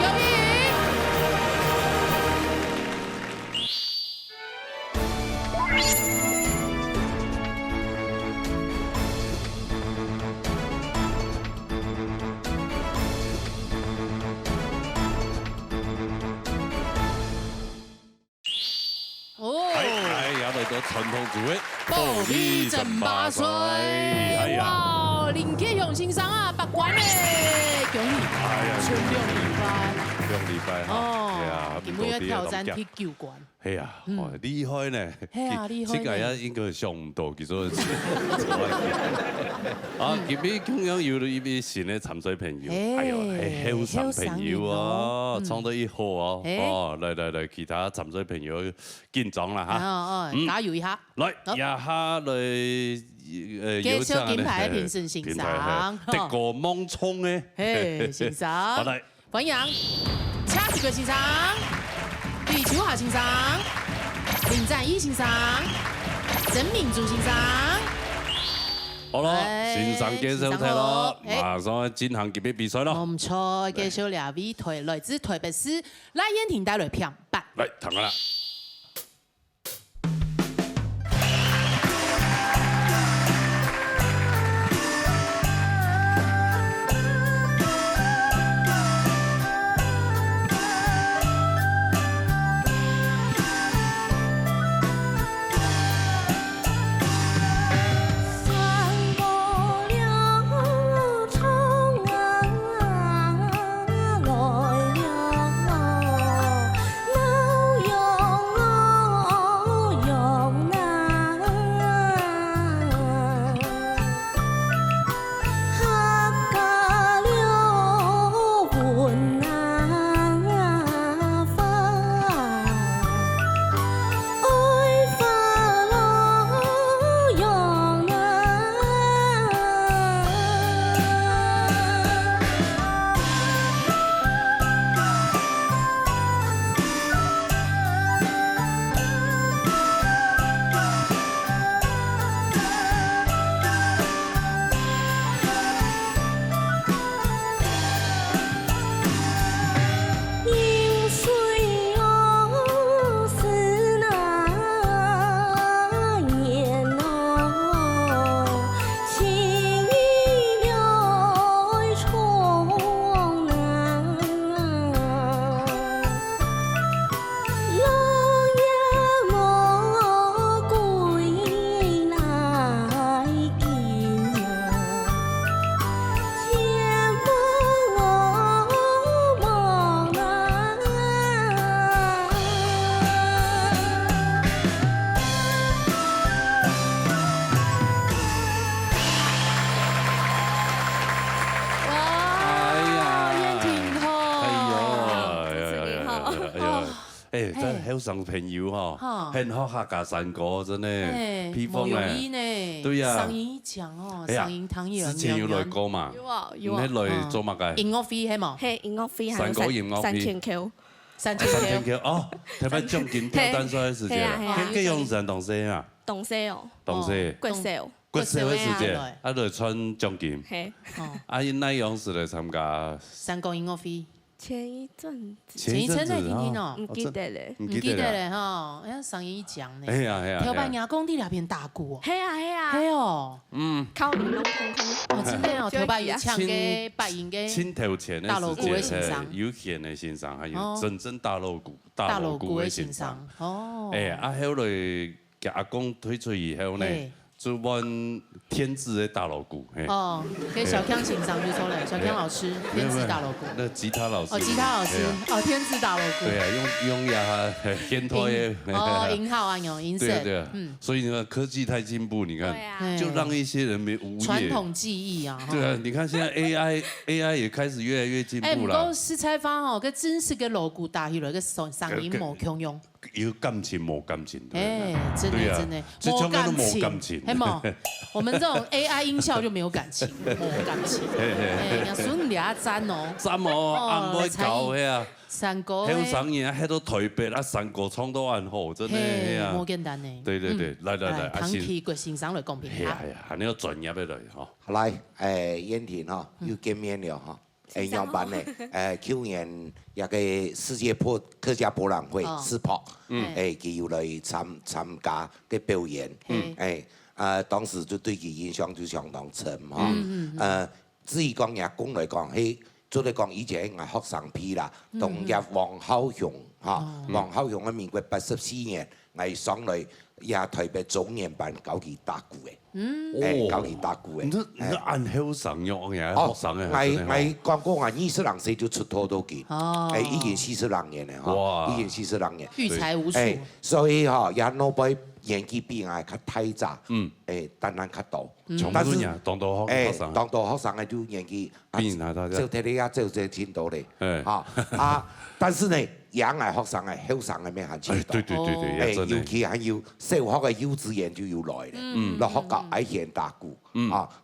永怡。传统组的暴力争霸赛，哇！林继雄先生啊，拔关嘞，恭喜！全6礼拜哈，对啊，今日要挑战第9关。係啊，哇，厲害呢！係啊，厲害！這個啊應該上唔到，其實啊，今日咁樣要呢邊選咧沉水朋友，哎呦，係好神朋友啊，唱得一好啊，哦，嚟，其他沉水朋友見狀啦嚇，加油一下！來，一下嚟介紹金牌評審先生，的個夢衝咧，先生，歡迎蔡志國先生。李秋華先生、林占義先生、曾明珠先生，好咯，先生介紹睇咯，馬上進行級別比賽咯。唔錯，介紹2位來自台北市賴燕婷帶來評判。嚟，睇下啦。好上朋友哈，很好客家山歌真的，披風咧，對呀，上音獎哦，上音堂有。之前有來過嘛？有啊。你來做乜嘅？音樂會係冇？係音樂會，山歌音樂會。三千 Q 哦，特別獎金挑戰賽嘅時節，幾用人同西啊？同西哦。同西。骨壽。骨壽嘅時節，啊，來穿獎金。係。啊，因那樣時來參加。山歌音樂會。前一陣子嚟聽聽哦，唔記得咧，唔記得咧哈，哎呀上一獎呢，係啊，條板牙工地那邊打鼓哦，係哦，靠你們聽聽，哦真的哦，條板牙唱嘅白銀嘅，青頭前嘅時節，有弦嘅欣賞，還有真正大鑼鼓嘅欣賞，哦，哎，啊後來嘅阿公退出以後呢。就阮天字的大锣鼓。哦，给小康欣赏就说了，小康老师天字大锣鼓。那吉他老师。哦，吉他老师，哦，天字大锣鼓。对啊，用呀，现托的。哦，音号啊，有音色。对啊，所以呢，科技太进步，你看，就让一些人没无业。传统技艺啊。对啊，你看现在 AI 也开始越来越进步了。不过施采芳哦，个真是个锣鼓打起来个声音无共用。有感情没感情？真的真的，没感情，嘿冇，我们这种 AI 音效就没有感情，没感情。要孙俩赞哦，赞哦，按尾搞的啊，山歌，还有上演，还都台北啊，山歌唱到很好，真的啊，冇简单呢。对，来，唐琪国欣赏来公平。系啊，还要专业的来哈。来，燕婷哈，又见面了哈。样板的，去年一个世界客家博览会世博，佢要来参加嘅表演，當時就對佢印象就相當深哈。至於講也講來講去，做嚟講以前係學生批啦，同入黃孝雄嚇，黃孝雄喺民國84年係上嚟也台北中年班搞佢打鼓嘅。搞佢打鼓嘅。你按後生用嘅，學生嘅。我講過我20歲就出道到見，已經40年嘅嚇，已經40年。育才無數。所以嚇也攞杯年紀比我較太早，當然較多。但是當到學生，當到學生嘅就年紀，就睇你也就這程度咧，嚇但是呢，養係學生係後生嘅咩限制？對，尤其係要小學嘅幼稚園就要來咧，落學校愛現打鼓，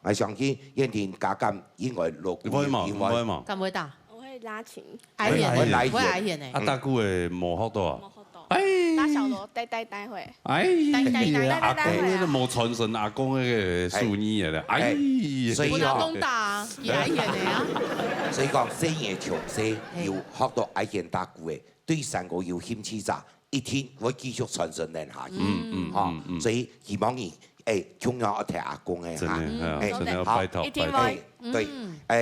我相信燕婷家咁應該落鼓，應該嘛。敢唔會打？我會拉琴。愛演，我會愛演誒。啊，打鼓誒冇學到啊？打小鑼，呆會。阿公咧都冇傳承阿公嘅術語嘅，所以阿公打也愛演嘅啊。所以講細嘢從細要學到愛演打鼓嘅，對成個要興趣咋，一天會繼續傳承落下去，所以希望你中央一聽阿公嘅嚇，真係拜託。對，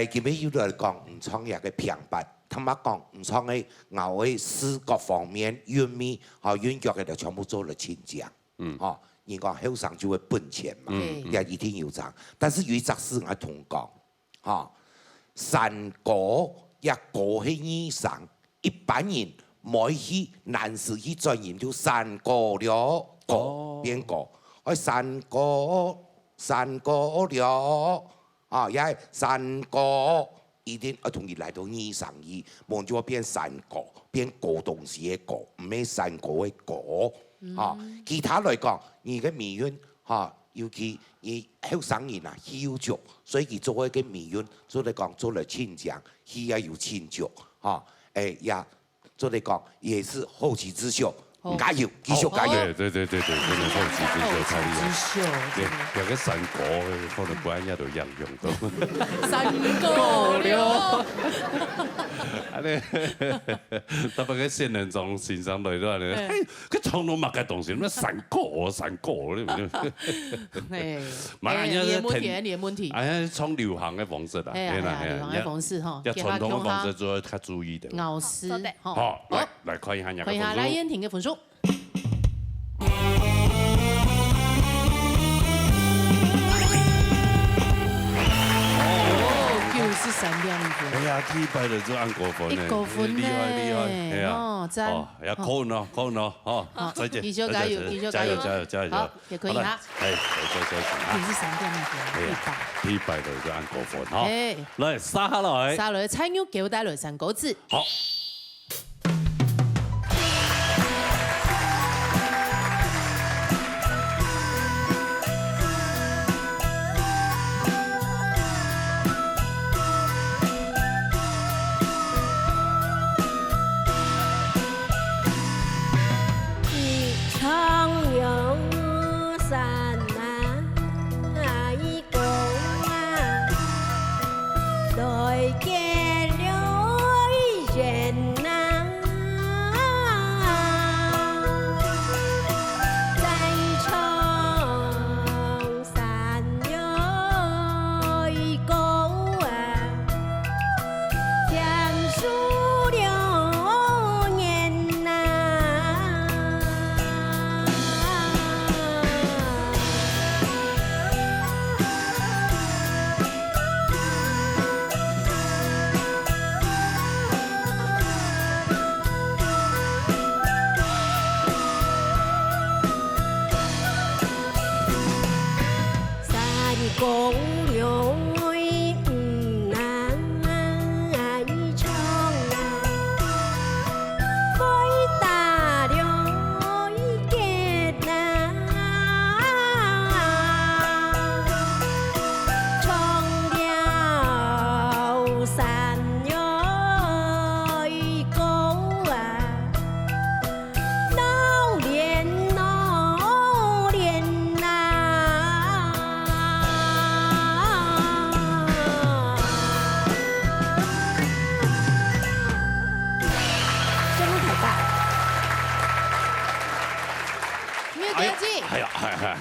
佢哋要嚟講唔創業嘅平白。他媽講唔錯嘅，我嘅視覺方面、韻味、韻腳嘅就全部做了清講。人講後生就會本錢嘛，也一定要賺。但是有一則事我同講，山歌一歌起以上，一般人每去難是去專研究山歌了，歌邊個？山歌了，也係山歌。一定要同佢嚟到232，望住我變山歌，變過東西嘅歌，唔係山歌嘅歌。其他嚟講，而嘅民謠尤其而後生人啊，要著，所以佢做一個民謠，做嚟講做嚟清講，佢也要清著，也做嚟講也是後起之秀。加油，繼續加油！對，真係後起之秀太厲害。有個山歌，可能本來都應用到。山歌了。特別個仙人掌欣賞來咗咧，佢唱到乜嘅東西？咩山歌咧？你問題。哎呀，唱流行嘅方式啦，係啦，流行嘅方式嗬。要傳統嘅方式就要較注意啲。咬絲。好，來看一下人嘅分數。看一下來燕婷嘅分數。是3.5分。哎呀，T敗了就按過分咧，厲害，係啊，讚。要扣咯，再見。繼續加油，加油！好，也可以哈。係，再你是3.5分，T敗了就按過分，好。來，沙來，菜鳥給我帶來3個字。好。Đôi kia lối dệt 流水不能冲啊，飞大流结啊，冲了山哟高啊，老练老练呐。声音太大。没有年纪。哎呀，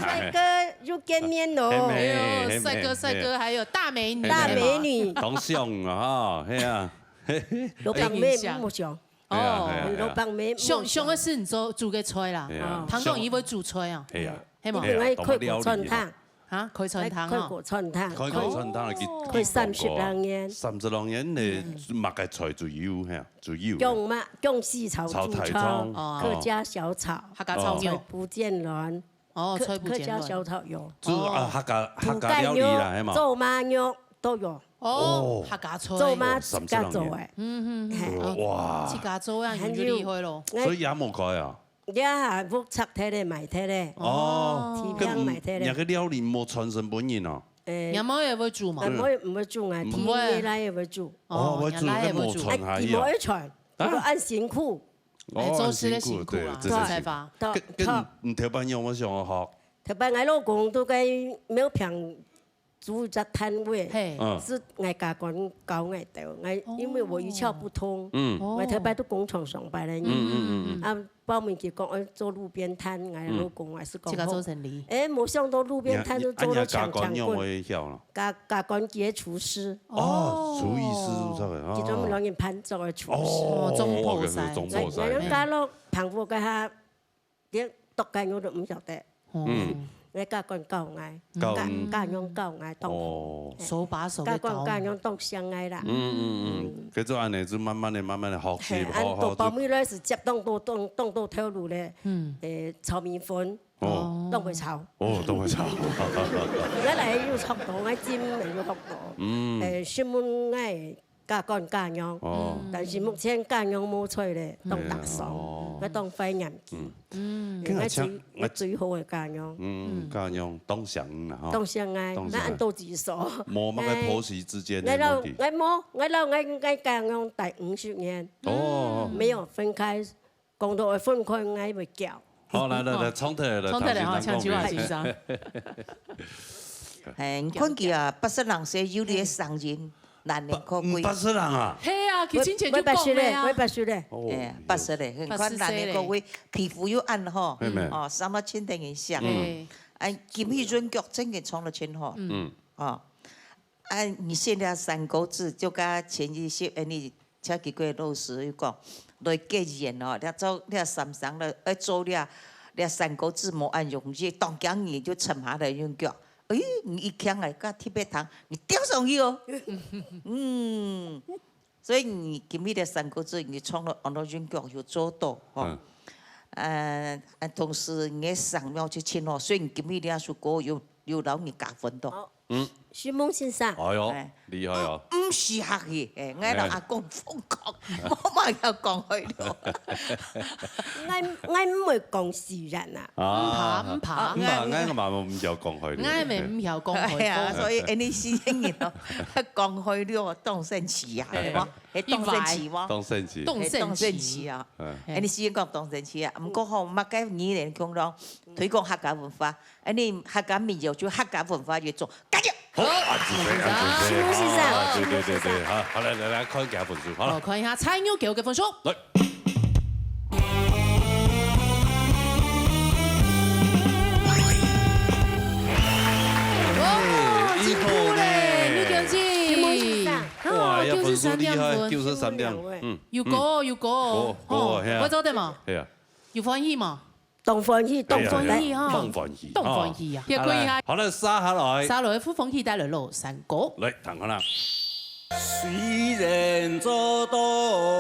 帅哥又见面喽！哎呦，帅哥，还有大美女，大美女，当相啊，嘿啊，老帮妹木上，哦，老帮妹上个是你煮嘅菜啦係啊，唐總以為煮菜啊，係啊，係嘛？另外開過春湯，嚇，開菜湯開啊，過春湯，開個春湯嚟開30人煙30人煙你麥嘅菜最要係啊，最要。薑絲炒豬湯，客家小炒，客家炒肉，福建卵，哦，菜不客見亂，家小炒肉，做客家料理肉啦，係嘛？做馬肉都有，哦，客家菜，做馬自家做嘅，哇！自家做啊，越厲害咯，所以也冇改啊。一下複測睇咧賣睇咧，哦，貼香賣睇咧，人嘅料理冇傳承本人啊。有冇也會煮嘛？唔會煮啊，天嘢來也會煮，哦，會煮嘅冇傳下一模一傳，不過按辛苦。做事的辛苦啦，這是才法。跟唔條班用我上學。特別我老公都喺苗平租一隻攤位，是我家管教我的，因為我一竅不通，我特別都工廠上班咧，啊報名結果我做路邊攤，我老公還是講好，冇想到路邊攤都做到強棍，家管嘅廚師，哦，廚藝師出嚟，其中兩人攀做嘅廚師，哦，中破西，我人家樂澎湖嘅下，啲讀緊我都唔曉得。我家管教我，家用教我當，手把手家管家用當相愛啦。佢做安尼就慢慢地學習，按到包米咧是接當到條路咧，炒米粉，當佢炒。哦，當佢炒。而家嚟要炒到，我煎嚟要學到，專門我家管家用，但是目前家用冇出咧，當特爽，我當肺炎機。我最好嘅家用，家用當相啦，當相愛，我按到自所。冇乜嘅婆媳之間嘅問題。我家用第50年，沒有分開，講到分開我會叫。好，來，衝出嚟啦！衝出嚟，我唱住話先生。係，看佢啊，80人歲有啲生人。難能可貴。80人啊？係啊，佢之前就講咧啊。我80咧。80咧，很看難能可貴，皮膚又暗嗬。哦，3000等以上。哎，金禧潤腳真嘅創了錢嗬。哦，哎，你現在三個字就甲前一些你請幾個老師又講，來計錢哦，你做你三生了，做你三個字冇按用字，當講你就沉下來用腳。哎，你一腔來個特別糖，你吊上去哦。所以你今日的三個字，你創了很多人腳有做到哦。同時你上秒就簽哦，所以你今日啲數個有老你加分到。許夢先生。哎呦，厲害哦！唔是客氣，我老阿公瘋狂，冇乜有講佢咯。我唔會講事人啊。唔怕。我唔有講佢。我咪唔有講佢。係啊，所以你先人咯，講佢咯，當生詞啊，係嘛？係當生詞喎。當生詞啊！你先講當生詞啊，唔過好乜嘅語言講咯，推廣客家文化，你客家民謠就客家文化越做，加油！好，許夢先生。對，好，來，看幾本書，好啦。看一下菜鳥給我嘅分數。來。辛苦咧，你叫字。哇，一分數厲害，93點。要過。我做得嘛？係啊。要歡喜嘛？當歡喜哈，當歡喜啊！要跪下。好啦，沙下來。沙來呼風氣帶來落山歌。來，彈下啦。雖然做到，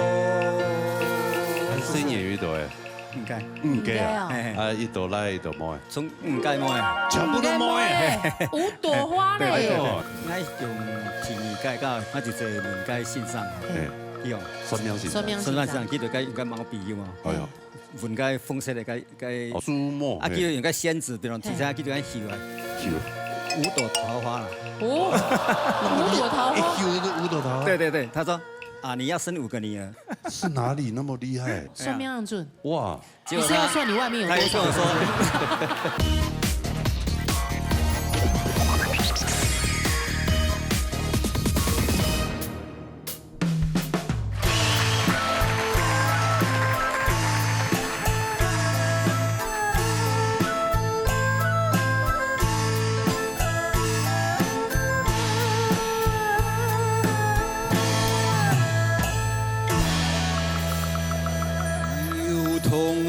很新演繹到誒。唔該，唔計啊！啊，一朵來一朵摸，從唔該摸嘅，全部都摸嘅，五朵花咧。我用前二屆加，我就做門街先生，呢樣新娘先生，新娘先生，佢哋該買個必要嘛，係啊，門街風色嚟該樹木，啊，佢用個仙子，比如其他佢哋該繡啊，繡五朵桃花啦，五朵桃花，繡五朵桃花，對，他說。啊！你要生5個女兒，是哪裡那麼厲害？算命很準。哇！你是要算你外面有多少？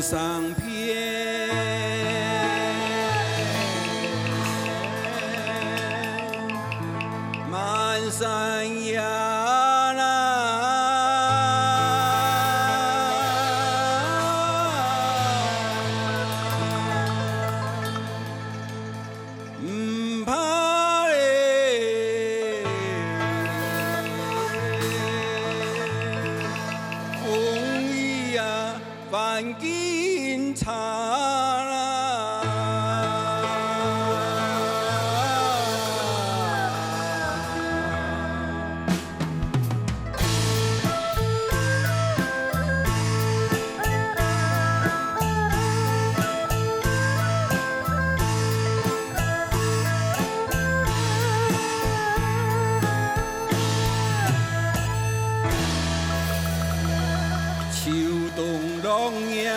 上片满山崖啦，唔怕嘞，风雨呀翻警察啦，秋冬龙呀。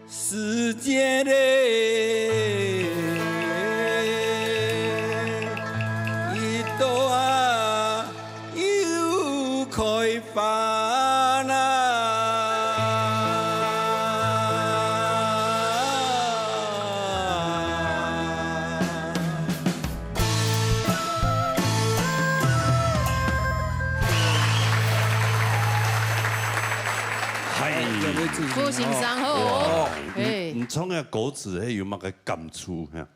世界嘞，一朵啊又开花不欣賞好。唔唱嘅歌詞係有乜嘅感觸嚇？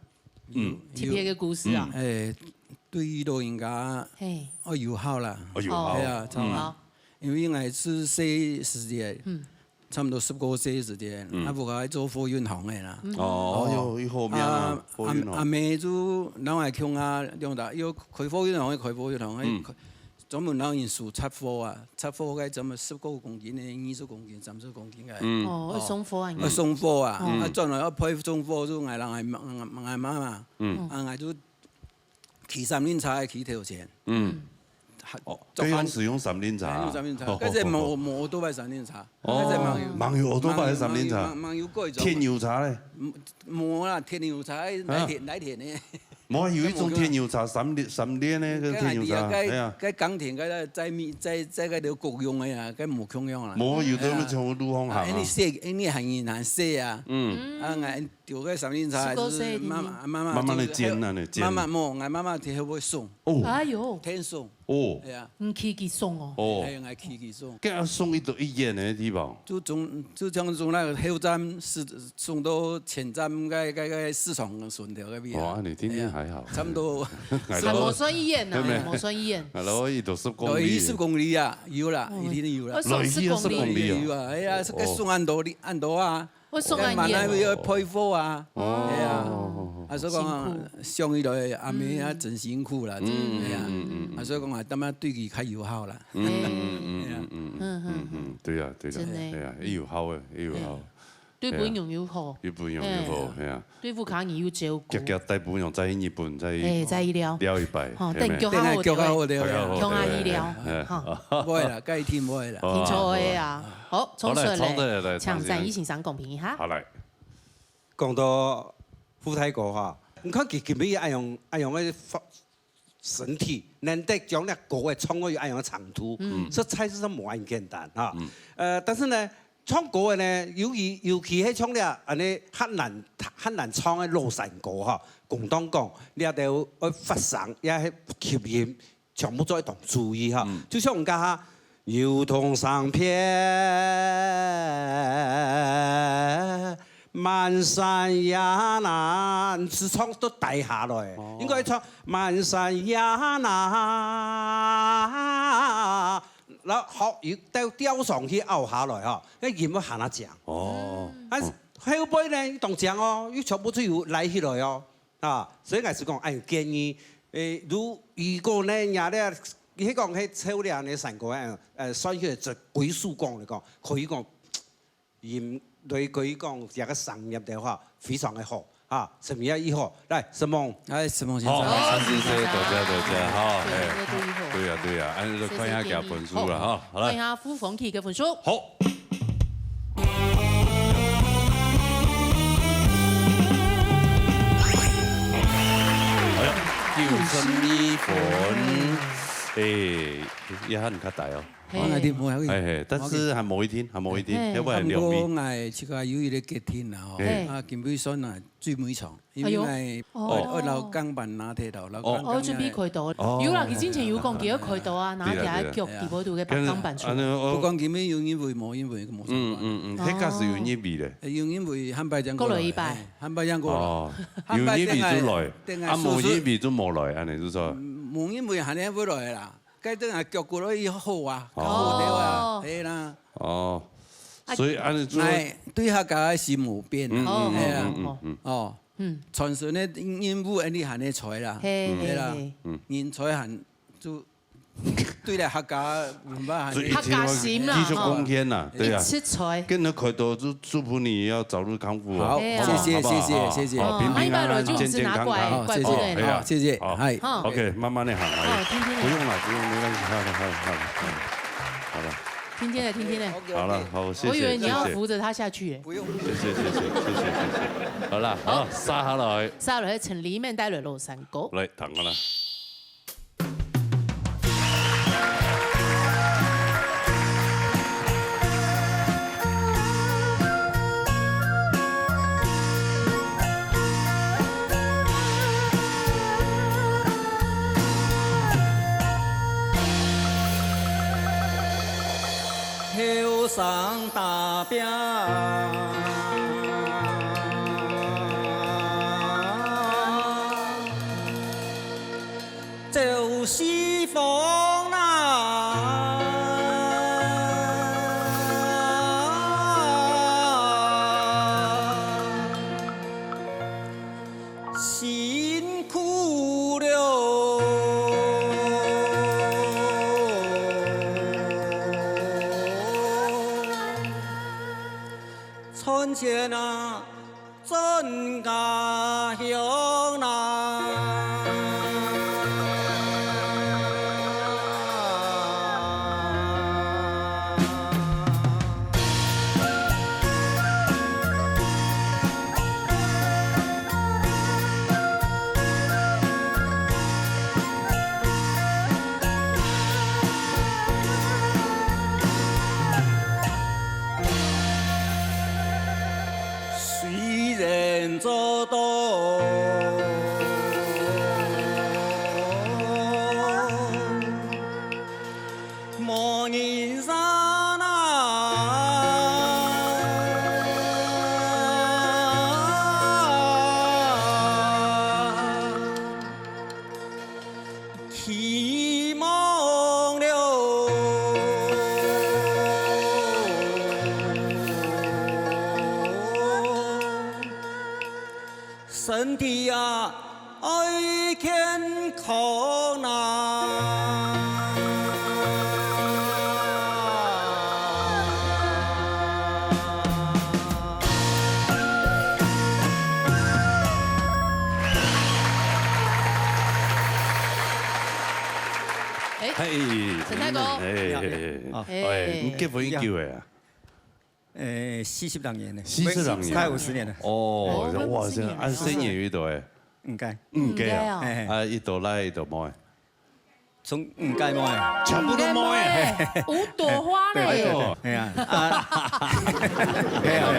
特別嘅故事啊。對老人家我友好啦，友好係啊，好。因為我是細時節，差唔多19歲時節，啊不過做貨運行嘅啦。哦，有後面啊，阿妹就兩位強啊，兩大要開貨運行，開貨運行，專門兩人數出貨啊，出貨嘅怎麼19公斤嘅、20公斤、30公斤嘅。哦，送貨啊！送貨啊！啊，將來一批送貨就嗌人嗌媽嘛，啊嗌就騎3輪車騎頭前。佢用使用3輪車。用3輪車，嗰隻冇都係3輪車。網友都係3輪車。網友改咗。天油茶咧？冇啦，天油茶奶田咧。冇有一種天油茶3連咧，個天油茶係啊。嗰耕田嗰啲在嗰條谷用嘅啊，嗰冇強樣啦。冇有到咁從路行行。你行難寫啊。啊，我調嗰3輪茶，慢慢嚟煎啊，你煎。慢慢冇，我媽媽睇會送。哎呦，天送。哦。係啊。唔起佢送哦。哦。係我起送。佢送一元嘅地方。就從那個後站送到前站個市場順條嗰邊。哇，你天天還好。差唔多。冇算醫院啊，冇算醫院。係咯，呢度10公里。10公里啊，有啦，一定有啦。送10公里有啊，係啊，送按多啊。我送按慢慢要配貨啊。哦。係啊。啊，所以講上一代阿妹啊，真辛苦啦，係啊。啊，所以講啊，點樣對佢較友好啦。對啊，係啊，友好嘅，友好。對本人要好。對本人要好，係啊。對付卡爾要照顧。夾帶本人在日本在醫療。療一擺。等腳下我哋，向下醫療。唔會啦，該聽唔會啦。聽錯嘅啊！好，從這嚟搶佔一欣賞公平一下。好嚟。講到富泰國嚇，唔看佢邊愛用嗰啲身体能得将那个位创个有按样长度，这菜市上冇咁简单哈。但是呢，创个呢，尤其喺创了安尼很难创嘅罗山歌哈，广东讲你也得要发声，也係吸音，全部做一同注意哈。就像我们家哈，油桐上片。漫山野南，是唱都带下来，应该唱漫山野南，然后又吊上去拗下来哈，那音要喊他讲。哦，但是后背呢，同讲哦，又全部都有来起来哦，啊，所以我是讲，哎，建议如果呢，人咧，迄讲迄抽了呢三个选起来做归属讲来讲，可以讲音。对佢讲，一个商业的话非常的好啊！什么也以后来，沈梦，哎，沈梦先生，好，谢谢，多谢哈，对呀，按照看一下给分数了哈，好看一下傅凤琪嘅分数。好。92分，也很较大哦。但是还冇一天，要不然2米。我即個有一個隔天啦，吼，金杯選啊最尾場，因為我老公辦拿鐵頭，老公我準備開刀，有啦，佢之前有講幾多開刀啊，拿鐵喺腳地嗰度嘅白鋼板出。不講金杯有因為冇因為冇相關。迄個是有因為咧。有因為漢拜將過來100，漢拜將過來。哦，有因為就來，冇因為就冇來，安尼就錯。冇因為係你會來啦。該等下腳骨咧好啊，好掉啊，係啦。哦，所以按你做，對客家是冇變啦，係啊，哦，傳說呢因為你係你採啦，係啦，人採係就對嚟客家文化係客家心啦，繼續貢獻啦，對啊，吃菜，跟着開刀就祝福你要早日康復啊，好，謝謝，平平安安，健健康康，謝謝，係，OK，慢慢地行，不用了，沒關係，好了，聽天的，好了，好，謝謝，我以為你要扶着他下去，不用，謝謝，好啦，好，撒下來，撒落去城裡面帶來羅山歌，嚟，等我啦。後生打拼，就是風啦。辛苦了。從前啊，真家鄉啦。雖然做到無人生希望了。身體啊，愛健康啊！陳太哥，你結婚幾久嘅啊？40年咧，40年，快50年啦。哦，哇！按生年月度誒，唔該啊，一度來一度冇誒。从唔该摸的，全部都摸诶，五朵花嘞，哎呀，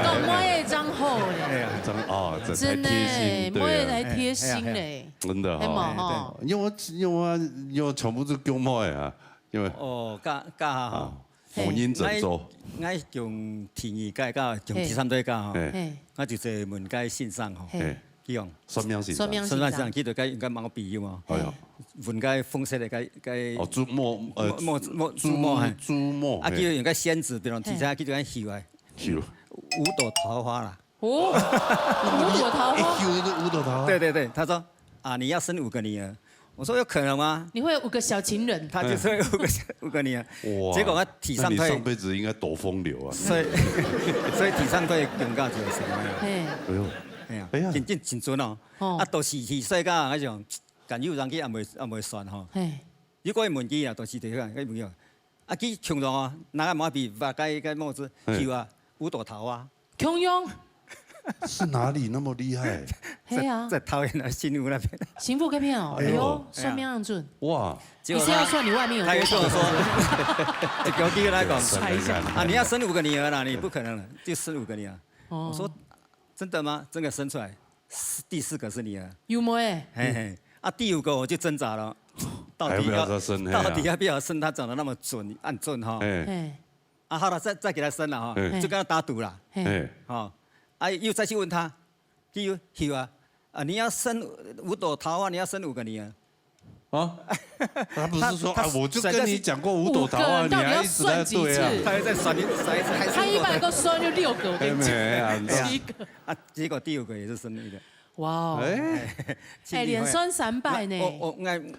讲摸诶真好嘞，真哦，这才真贴心，的，摸对啊，诶才贴心嘞，真的对嘛哈，哈，因为我全部都叫摸诶啊，因为哦，加吼，福音整周，我从第二届到从第三届到吼，我就坐门街线上吼，去用算命先生，算命上去就该问我朋友啊，问该风水的该哦，朱墨朱墨，朱墨，啊，叫用个仙子，比如提前去就该翕啊，翕五朵桃花啦，哦，五朵桃花，五朵桃花，对，他说啊，你要生5个女儿。我说有可能吗？你会有5个小情人，他就是会5个女儿。哇！结果我体上退，上辈子应该多风流啊！所以体上退用到就是什么呀？哎呀，真准哦！啊，都是世界那种，敢有人去也袂算吼。如果问机啊，都是这个，个问哟。啊，去穷人哦，哪个毛笔把该帽子翕啊，5朵桃花。穷庸。是哪里那么厉害？在桃园的新屋那边。新妇那边哦，哎呦，算命很准。哇！你是要算你外面有多少？他跟我说，就给我来讲，啊，你要生5个女儿啦，你不可能了，就生5个女儿。我说真的吗？真的生出来，第4个是女儿。有没？嘿嘿，啊，第5个我就挣扎了，到底要不要生？他长得那么准，按准哈。啊，好了，再给他生了哈，就跟他打赌了。好。啊，又再去问他，有啊，你要生5朵桃花，你要生5个女儿。啊？他不是说啊，我就跟你讲过5朵桃花，你还一直在对啊？他还在算，他一般都算就6个，我跟你讲，7个。啊，结果第5个也是生女的。哇哦！连算300呢。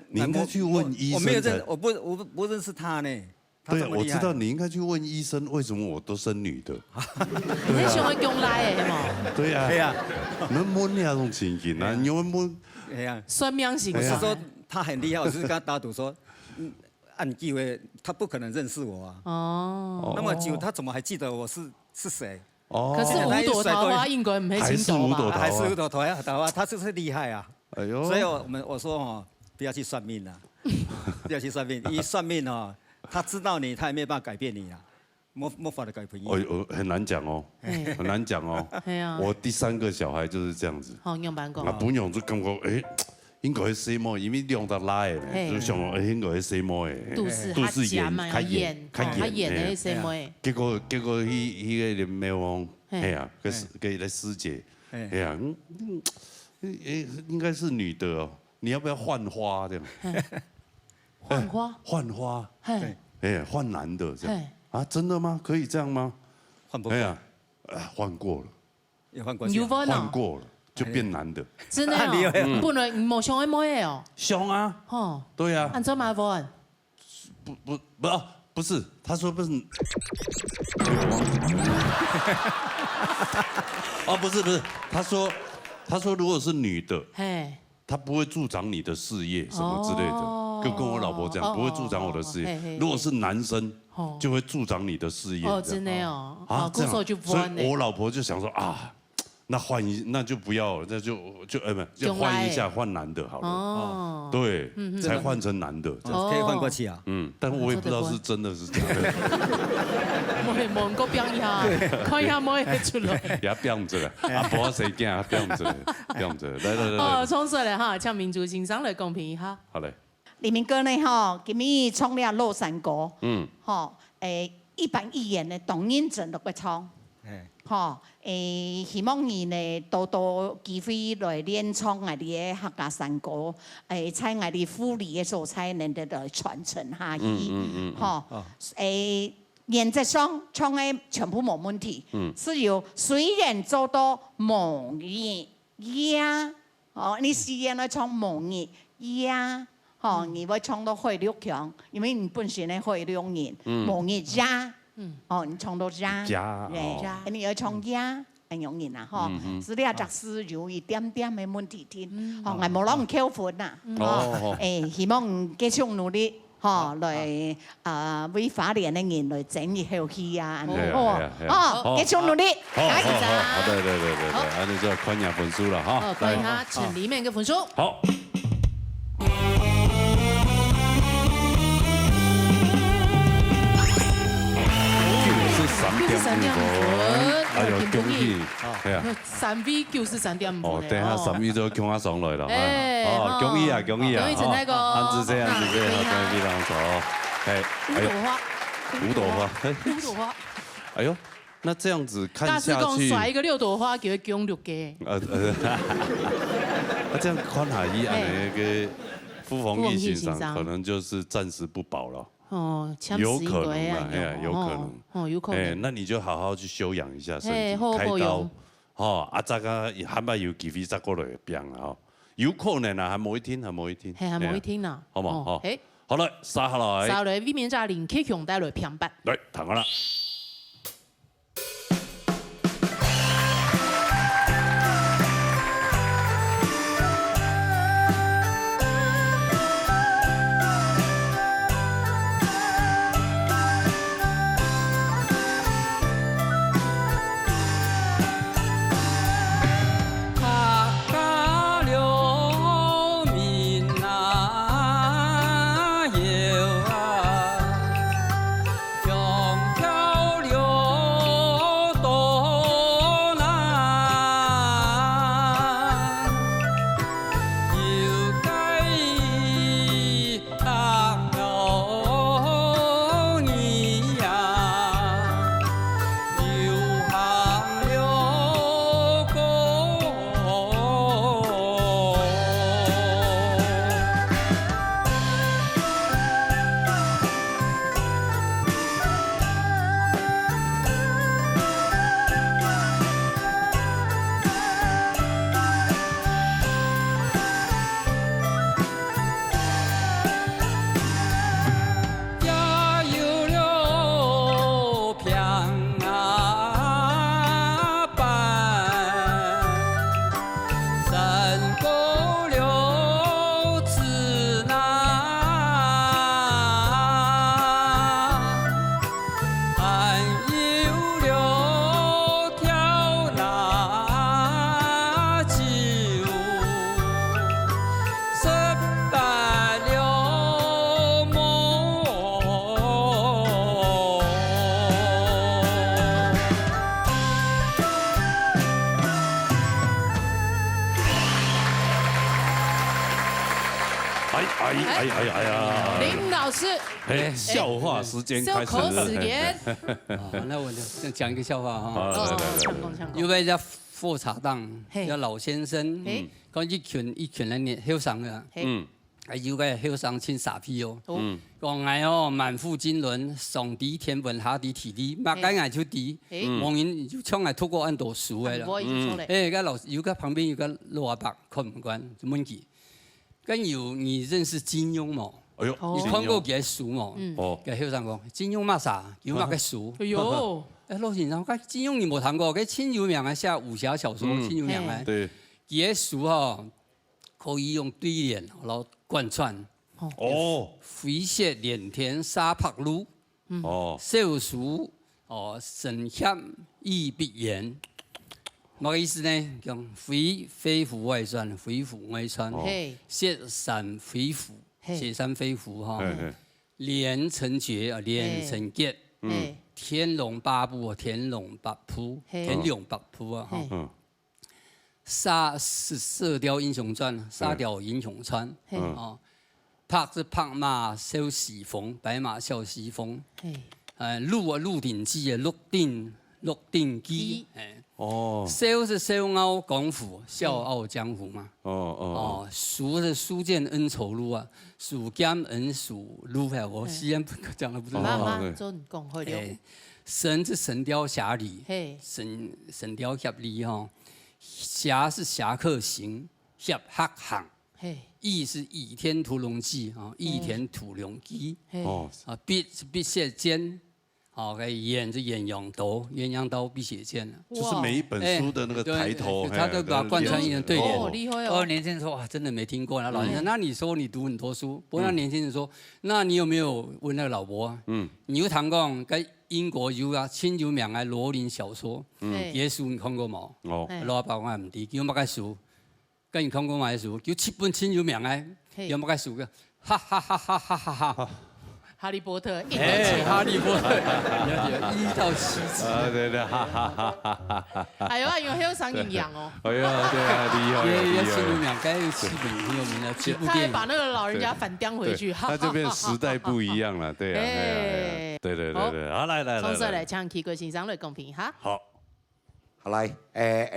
你应该去问医生。我没有认，我不认识他呢。对，我知道你应该去问医生，为什么我都生女的？你喜欢用来的嘛？对呀，对呀，能摸那种情形啊？你会摸？哎呀，算命型。我是说他很厉害，我是跟他打赌说，按机会他不可能认识我啊。哦。那么久，他怎么还记得我是谁？哦。可是5朵桃花应该没听懂吧？还是5朵桃花，他就是厉害啊。哎呦。所以我说哦，不要去算命了，不要去算命，一算命哦。他知道你，他也没有办法改变你啊，没法的改变你。哦，很难讲哦，很难讲哦。我第3个小孩就是这样子。好，用办公。啊，本用就感觉应该会生毛，因为量得来的，就想应该会生毛的。都是演较演的生毛。结果迄个梅王，哎呀，给来师姐，哎呀，应该是女的哦，你要不要换花这样？换花，换花，换男的这样啊？真的吗？可以这样吗？换不？哎呀，换过了，也换过，换过了就变男的。真的哦，不能冇上一模的哦。凶啊！哦，对呀。按照麻烦。不是，他说不是。哦，不是，他说如果是女的，她不会助长你的事业什么之类的。跟我老婆讲，不会助长我的事业。如果是男生，就会助长你的事业。哦，真的哦。啊，这样。所以我老婆就想说啊，那就不要，那就换一下，换男的好了。哦。对，才换成男的，可以换过去啊。但我也不知道是真的是假的。冇人个变一下，看一下冇会出来。也变着了，阿婆谁惊啊？变着，来。哦，冲水了哈，向民族欣赏来公平一下。好嘞。黎明哥呢？吼，今日创了乐山歌，吼，一板一眼的动音整都会唱，吼，希望伊呢多机会来练唱我哋嘅客家山歌，在我哋府里嘅所在能得来传承下去，吼，原则上唱嘅全部冇问题，只有虽然做到蒙语呀，哦，你虽然来唱蒙语呀。哦，你会唱到会6强，因为你本身咧会6年，蒙语呀，哦，你唱到呀，你要唱呀，很容易啦，吼，是你只是有一点点的问题添，哦，我冇啷扣分呐，哦，希望繼續努力，吼，來為花蓮的人來整理好去啊，哦，繼續努力，好，對，安尼就看下分數啦，哈，看一下城裡面嘅分數，好。93.5分，哎呦，恭喜！係啊，3位93.5分。哦，等下3位就強下上來啦。哦，恭喜啊，恭喜啊！恭喜陳大哥。安子姐，安子姐，好，恭喜非常好。哎，五朵花。五朵花。哎呦，那這樣子看下去。大師公甩一個6朵花，叫佢供6個。那這樣看下伊安尼個傅鳳義先生，可能就是暫時不保了。哦，有可能啊，哎呀，有可能。哦，有可能。哎，那你就好好去休養一下身體，開刀。哦，啊，再個還咪要幾飛再過來病啊？哦，有可能啊，還冇一天，還冇一天。係，還冇一天啊。好嘛？好。好嘞，殺下來。殺下來，V 面炸連 K 強帶來平白。來，彈我啦。哎呀！林老師，哎，笑話時間開始。口時間。那我就講一個笑話哈。來。有位叫貨茶檔，叫老先生，講一群人後生嘅，有個後生穿傻皮哦，講哎哦滿腹經綸，上抵天文下抵地理，擘解眼就地，望人就衝嚟突過按朵樹嘅啦。哎，個老有個旁邊有個老阿伯看唔慣，就問佢。跟有你認識金庸冇？哎呦，你看過佢嘅書冇？哦，佢後生講金庸乜啥？有乜嘅書？哎呦，老先生，佢金庸你冇睇過？佢千有名嘅寫武俠小說，千有名嘅。對，佢嘅書吼可以用對聯來貫穿。哦，飛雪連天沙柏路。哦，小暑神俠意必言。乜意思呢？講飛虎外傳，飛虎外傳，雪山飛虎，雪山飛虎哈，連城訣，連城訣，天龍八部，天龍八部，天龍八部啊哈。沙是《射雕英雄傳》，沙雕英雄傳，哦，拍是拍馬笑西風，白馬笑西風，鹿鼎記啊，鹿鼎記，哦，笑是笑傲功夫，笑傲江湖嘛。哦，書是書劍恩仇錄啊，書劍恩仇錄係我西安講得不錯。慢準講開了。神是神雕俠侶，神雕俠侶哈。俠是俠客行，俠客行。義是倚天屠龍記啊，倚天屠龍記。哦，筆是筆寫間。哦，演是鸳鸯刀，鸳鸯刀碧血劍就是每一本書的那個抬頭，他都把它貫穿一人對聯。哦，厲害哦！年輕人說哇，真的沒聽過。那老先生，那你說你讀很多書，不過那年輕人說，那你有沒有問那個老伯啊？你有聽講，喺英國有啊，千有名嘅羅琳小說，嘢書你看過冇？老阿伯我唔知，叫乜嘅書？跟你看過乜嘢書？叫7本千有名嘅，有乜嘅書嘅？哈哈哈哈哈哈哈！哈利波特，哈利波特1到7集。对，哈哈哈哈哈。哎呦，有很有上营养哦。哎呀，对啊，厉害。也新闻两该有7本很有名的几部电影。他还把那个老人家反叼回去，那就变时代不一样了，对啊，对，好来，从这来唱起，各欣赏来公平哈。好，好来，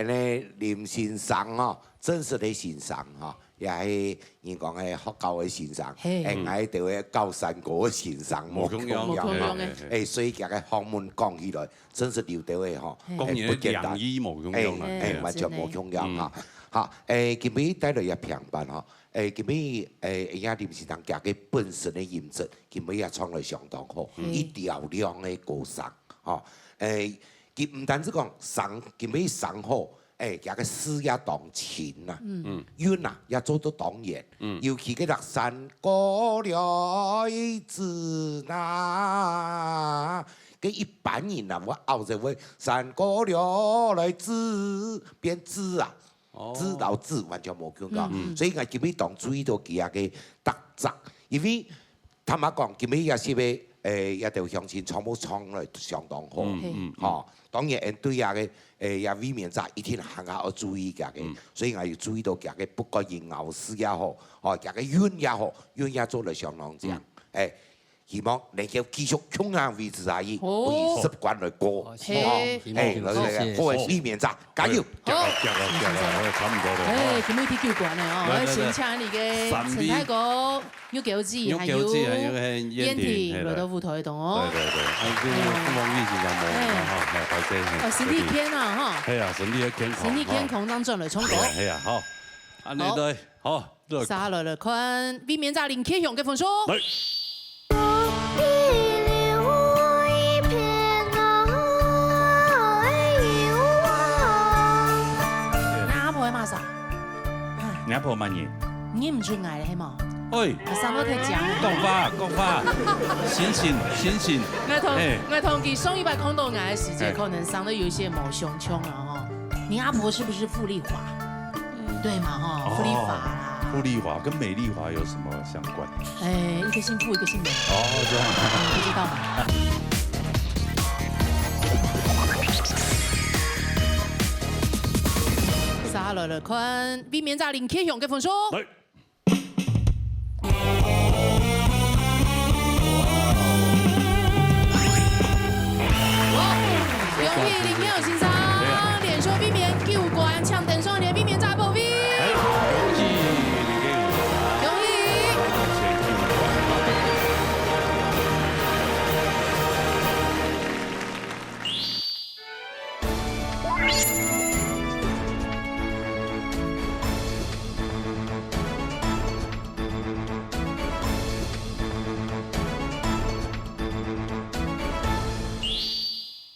呢林先生哦，真实的欣赏哈。也係人講係學教嘅先生，喺度嘅教山歌嘅先生，冇咁樣所以其實學問講起來，真是了得嘅嗬，講嘢良醫冇咁樣啦，完全冇咁樣嚇嚇。今日帶來一平板嗬，今日也林先生家嘅本身嘅音質，今日也唱得相當好，一調亮嘅歌聲嗬，佢唔單止講聲，今日聲好。也個詩也當前啊，韻啊也做到當然，尤其嗰個山歌了子那，跟一般人啊，我後就會山歌了來子變字啊，字到字完全冇咁講，所以我今日當注意到佢個特質，因為坦白講，今日也是要也條鄉親唱舞唱得相當好，嚇，當然對下嘅。也避免在一天行下要注意嘅，所以我要注意到嘅，不管係牛絲也好，哦，嘅韻也好，韻也做得相當正。希望能夠繼續共享維持下去，可以習慣來過。好嘅，避免在加油！差唔多啦。今日啲叫慣啊，我先請你嘅陳太哥、玉九子，還有燕婷來到舞台度哦。對，王玉先生冇，拜謝。身體健啊，哈。係啊，身體健康。身體健康當中來唱歌。係啊，好。安尼對，好。沙來看，避免在林啟雄嘅分數。你阿婆問嘢，你唔出嗌係嘛？喂，三個睇講。講法，醒醒。我同佢上一排看到嗌嘅時間，可能上得有些冇胸腔了哈。你阿婆是不是傅麗華？對嘛哈，傅麗華啦。傅麗華跟美麗華有什麼相關？一個姓傅，一個姓美。哦，這樣。不知道嘛？沙來看，避免在林啟雄嘅分數。恭喜林啟雄先生，連續避免9關，搶登上年避免在保 V。恭喜林啟雄，恭喜。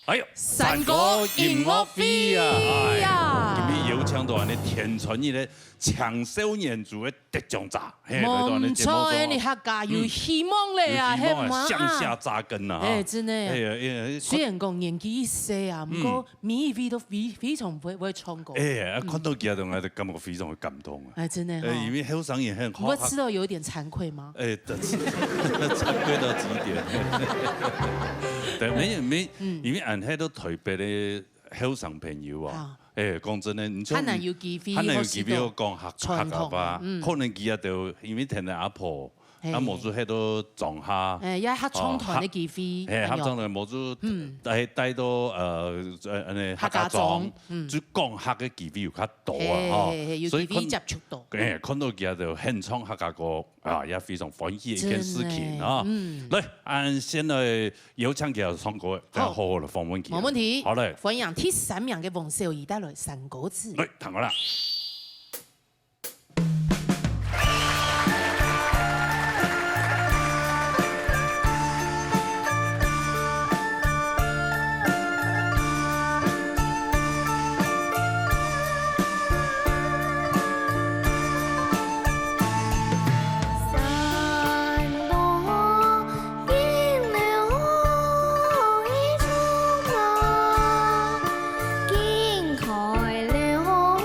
哎呦，山歌音樂會啊！今日有請到安尼田村呢個長壽年組嘅得獎者，唔錯，你客家有希望咧啊，希望向下扎根啊！真係，雖然講年紀細啊，不過每位都非常會唱歌。看到佢啊，我就感覺非常嘅感動啊！真係，因為後生也很好。我吃到有點慚愧嗎？慚愧到極點。但沒，因為俺喺度台北嘅後生朋友啊，講真咧，唔錯，可能要機會講客家話，可能佢啊就因為聽到阿婆，阿毛主喺度撞下，也合唱團嘅機會，合唱團毛主帶到客家莊，就講客嘅機會又較多啊，所以接觸到，看到佢就獻唱客家歌啊，也非常歡喜一件事情啊。嚟，按先來有請佢唱歌，再好好地訪問佢。冇問題。好嘞。歡迎第3名嘅黃少儀帶來山歌詞。嚟，聽我啦。見開了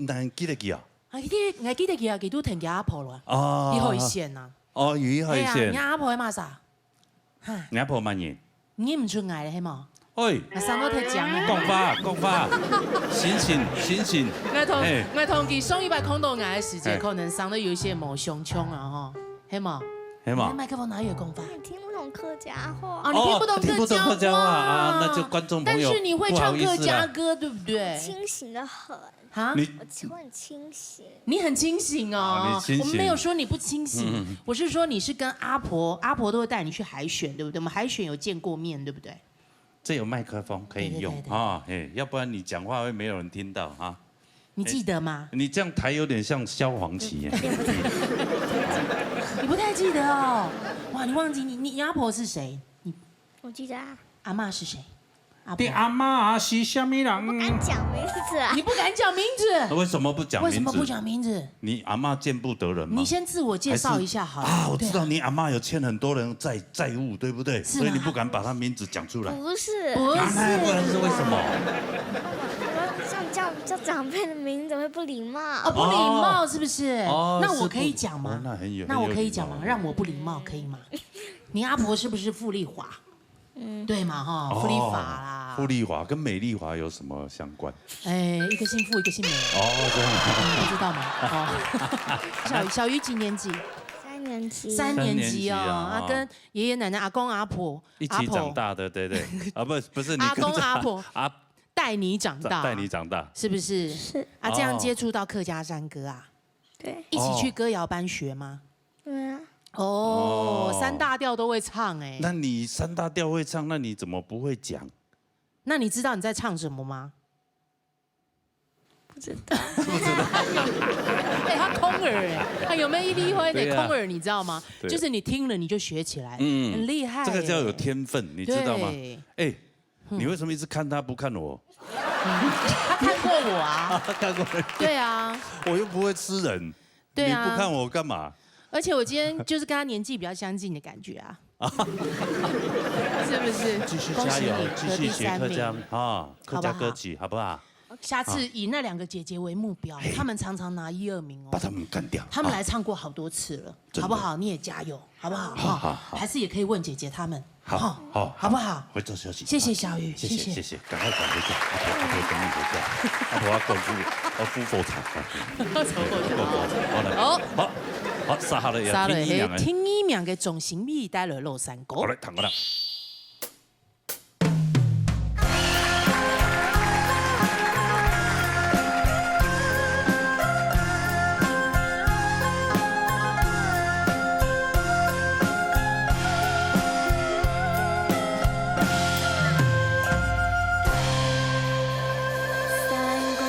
咱记得记啊？我記得佢都聽阿婆啦。哦，伊可以線啊。哦，伊可以線。你阿婆係嘛啥？你阿婆乜嘢？你唔出嗌咧係嘛？喂，上到睇獎啊！講法，醒醒。我同佢上一擺看到嗌嘅時間，可能上得有一些冇相衝啊，嗬，係嘛？係嘛？麥克風哪有講法？你聽不懂客家話。哦，你聽不懂客家話啊？那就觀眾朋友，但是你會唱客家歌，對不對？清醒得很。啊？我很清醒。你很清醒哦。我們沒有說你不清醒，我是說你是跟阿婆都會帶你去海選，對不對？我們海選有見過面，對不對？這有麥克風可以用啊，要不然你講話會沒有人聽到啊。你記得嗎？你這樣抬有點像蕭煌奇。你不太記得哦，哇！你忘記你阿婆是誰？我記得啊。阿嬤是誰？你阿嬤是什麼人？不敢講名字啊！你不敢講名字？為什麼不講名字？為什麼不講名字？你阿嬤見不得人嗎？你先自我介紹一下好了。啊，我知道你阿嬤有欠很多人債務，對不對？所以你不敢把她名字講出來。不是，不然是為什麼？像叫長輩的名字會不禮貌。哦，不禮貌是不是？哦，那我可以講嗎？那我可以講嗎？讓我不禮貌可以嗎？你阿婆是不是傅麗華？對嘛哈，傅麗華啦。傅麗華跟美麗華有什麼相關？哎，一個姓傅，一個姓美。哦，這樣。不知道嗎？哦。小魚幾年級？3年級。3年級哦，啊，跟爺爺奶奶、阿公阿婆一起長大的，對對。啊，不是你阿公阿婆帶你長大，帶你長大，是不是？是。啊，這樣接觸到客家山歌啊？對。一起去歌謠班學嗎？對啊。哦，3大調都會唱哎。那你3大調會唱，那你怎麼不會講？那你知道你在唱什麼嗎？不知道。不知道。哎，他空耳哎，他有沒有一粒會的空耳？你知道嗎？就是你聽了你就學起來，很厲害。這個叫有天分，你知道嗎？哎，你為什麼一直看他不看我？他看過我啊。看過。對啊。我又不會吃人。對啊。你不看我幹嘛？而且我今天就是跟他年紀比較相近的感覺啊。是不是？繼續加油，繼續學客家啊，客家歌曲，好不好？下次以那2個姐姐為目標，他們常常拿1、2名哦。把他們幹掉。他們來唱過好多次了，好不好？你也加油，好不好？好。還是也可以問姐姐他們。好，好不好？回做休息。謝謝小雨，謝謝，趕快趕回家，阿婆等你回家，阿婆要趕我夫婦場。好，殺下嚟啊！聽伊名嘅總行秘帶來落山歌。好嚟，彈過啦。山歌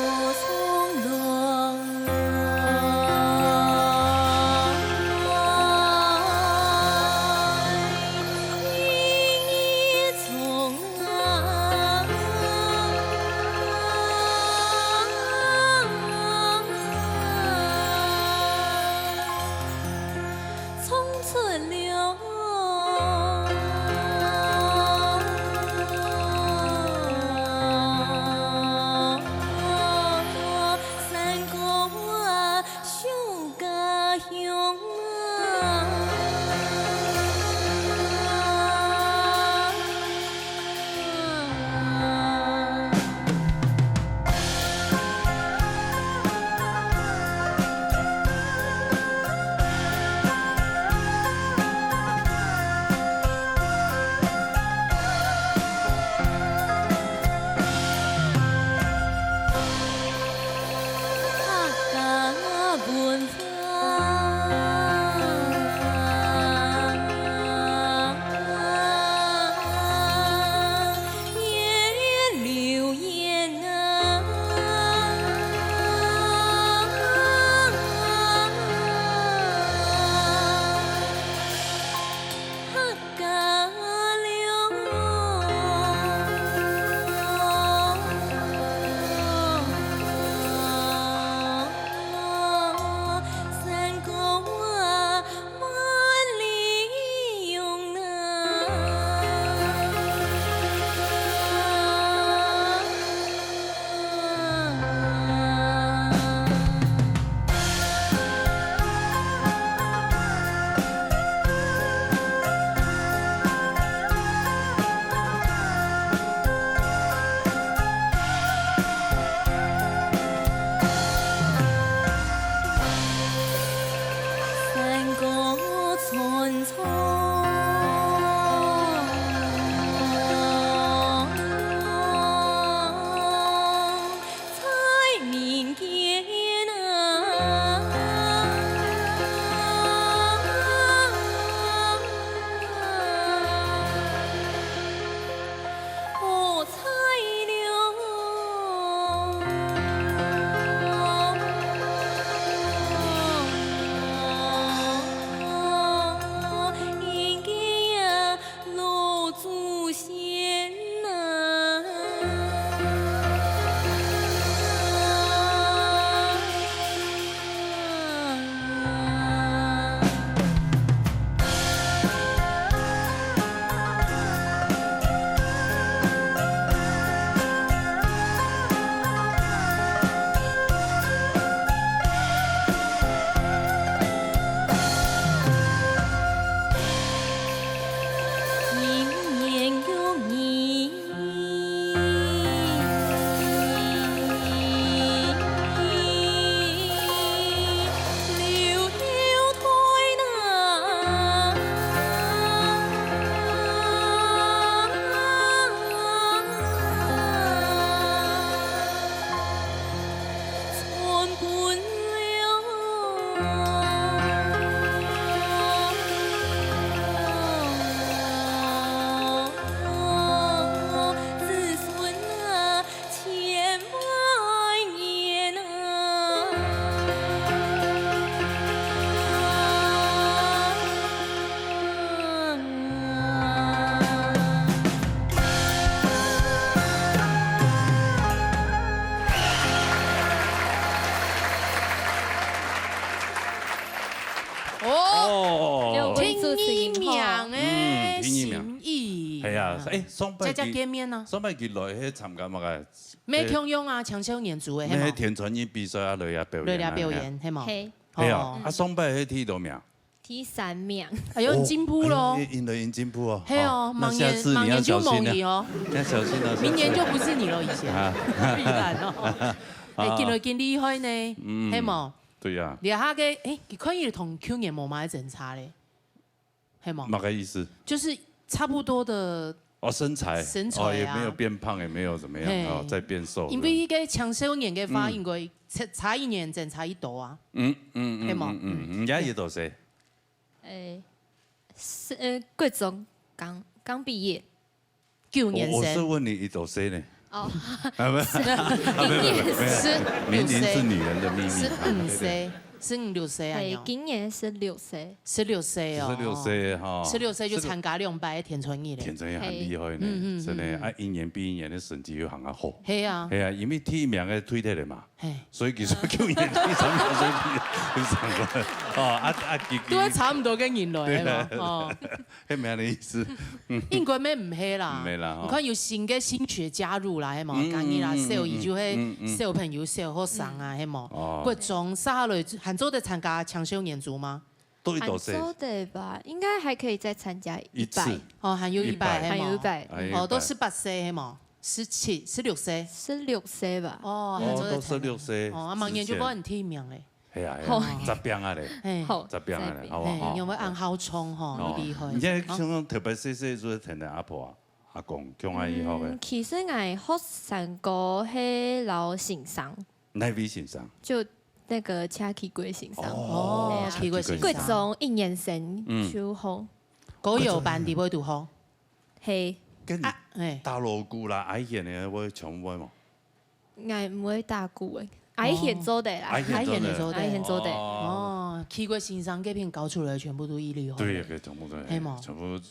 啊，双拜家见面啊。双拜去落去参加嘛个？没强用啊，抢修年组的，迄田传音比赛啊，落呀表演。表演，系嘛？系啊，啊双拜迄踢多名。第3名。哎呦，你进步喽！赢进步哦。嘿哦，盲年就蒙你哦。要小心了。明年就不是你了，以前。必然哦。见来见厉害呢，系嘛？对呀。你下个佢可以同去年冇买整差咧，系嘛？哪个意思？就是差不多的。身材啊，也没有变胖，也没有怎么样，再变瘦。因为一个长寿年嘅发应该差1年整差1度啊。系嘛？而家几多岁？國中剛畢業，9年生。我是問你幾多歲呢？哦，沒有，年齡是女人的秘密。15歲，15、16歲啊。今年16歲。16歲哦。16歲哈。16歲就參加2擺田春義咧。田春義很厲害呢，真的啊，一年比一年的成績又行啊好。係啊。係啊，因為第1名嘅推脱的嘛。所以其實9年第3名所以比上過。都差唔多嘅年來啊嘛。哦。係咩意思？應該咩唔係啦。唔係啦。你看有新嘅新血加入啦，係嘛？講嘢啦，小姨就係小朋友小學生啊，係嘛？國中下來杭州的參加搶修年組嗎？杭州的吧，應該還可以再參加100。哦，還有100，還有100。哦，都18歲係嘛？17、16歲。16歲吧。哦，都16歲。哦，明年就幫人提名咧。係啊，雜兵啊咧，雜兵啊咧，好不好？因為按好衝吼，厲害。而且像特別細做聽到阿婆阿公講阿姨好嘅。其實我學生哥係老先生。哪位先生？就那個車啟貴先生。哦，啟貴先生。國中1年生就好。嗰有班啲會讀好。係。跟大鑼鼓啦，矮顯嘅會唱會冇？我唔會打鼓嘅。矮顯做的啦，矮顯做的。哦，啟貴先生嗰邊搞出來全部都一流。對，全部都係，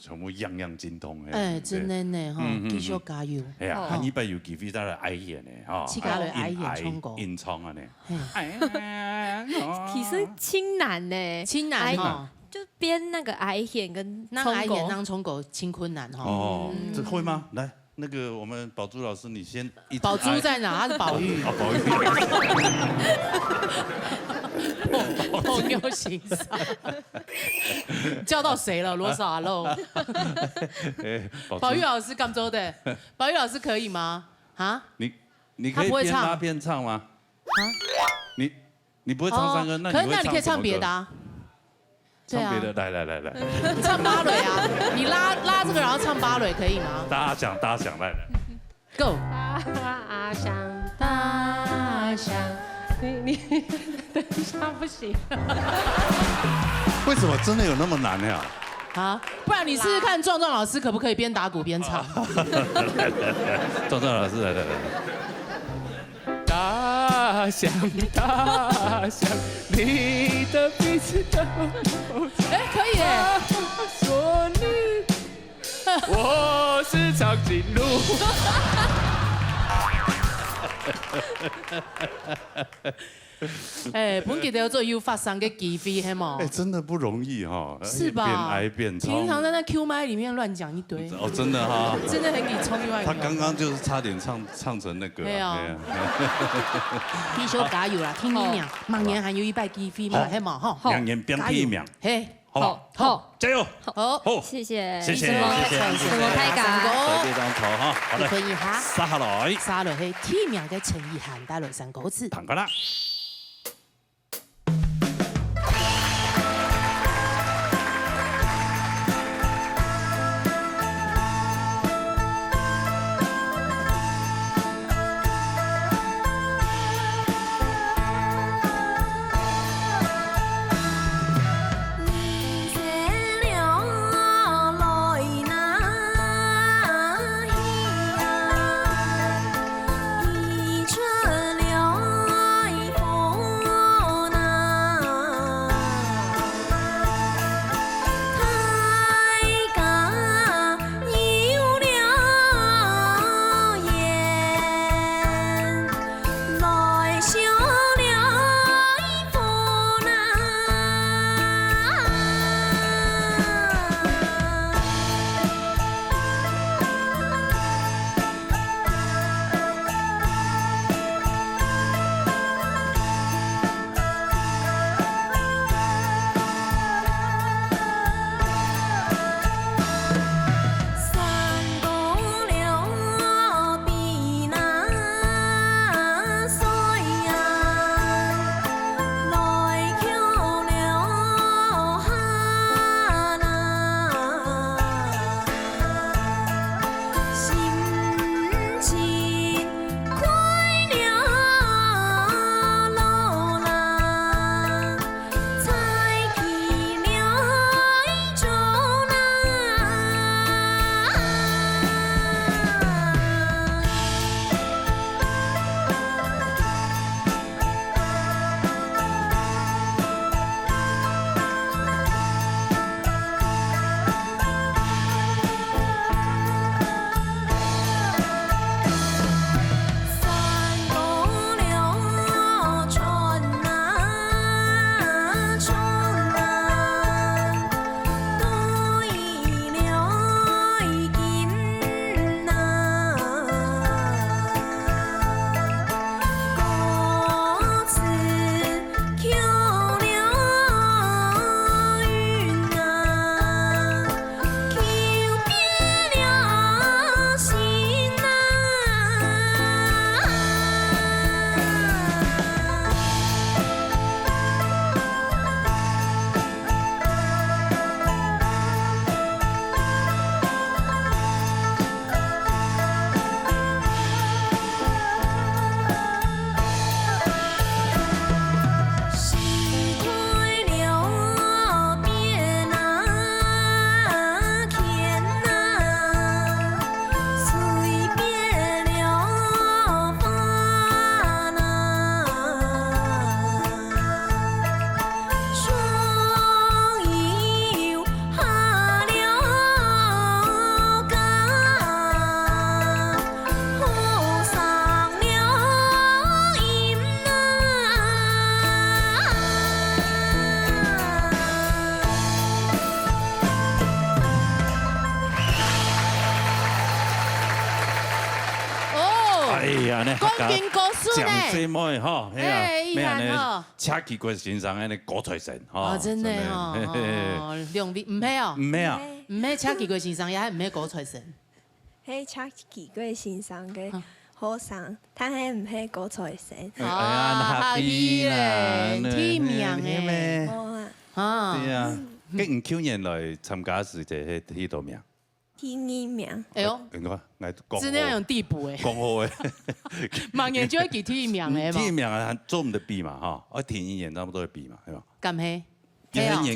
全部樣樣精通嘅。真的呢，嗬，繼續加油。係啊，下禮拜有機會再來矮顯嘅，嗬。自家來矮顯唱歌。演唱啊呢。其實清難呢，清難嗬。就編那個矮顯跟那矮顯當唱歌清困難嗬。哦，這會嗎？來。那個我們寶珠老師，你先。寶珠在哪？他是寶玉。寶玉。朋友欣賞。叫到誰了？羅莎露。寶玉老師甘州的，寶玉老師可以嗎？啊？你可以邊拉邊唱嗎？啊？你不會唱山歌，那你會唱什麼歌？可以，那你可以唱別的啊。唱別的，來，唱芭蕾啊！你拉這個，然後唱芭蕾可以嗎？大響，來 ，Go！ 大響，你等一下不行。為什麼真的有那麼難呀？啊，不然你試試看，壯壯老師可不可以邊打鼓邊唱？壯壯老師來。大響，你的鼻子都……可以耶！說你，我是長頸鹿。本記得有做要發生嘅機會係冇？真的不容易哈，是吧？邊挨邊唱。平常在那 Q 麥裡面亂講一堆。哦，真的哈。真的很給衝另外一個。他剛剛就是差點唱成那個。對啊。必須加油啦，聽你名，明年還有100機會嘛，係冇？哈。明年變第1名。嘿。好，加油！好，謝謝，什麼太感再俾張圖哈，好嘞，可以哈，撒下來，撒落去天命嘅陳意涵帶來3個字，彈過啦。一车了。将军故事呢？讲这么哈，遗憾哦，车骑过身上安尼高财神哦，真的哦，两位唔系哦，唔系啊，唔系车骑过身上，也系唔系高财神。迄車騎過身上嘅和尚，他係唔係高財神？下邊啦，天命嘅，啊，對啊，跟去年來參加是就係呢度名。第二名。哎呦，真係用地步誒。講好誒。盲人就會記第一名誒嘛。第一名係做唔得比嘛嚇，我田一年差不多係比嘛，係嘛？咁係。第一名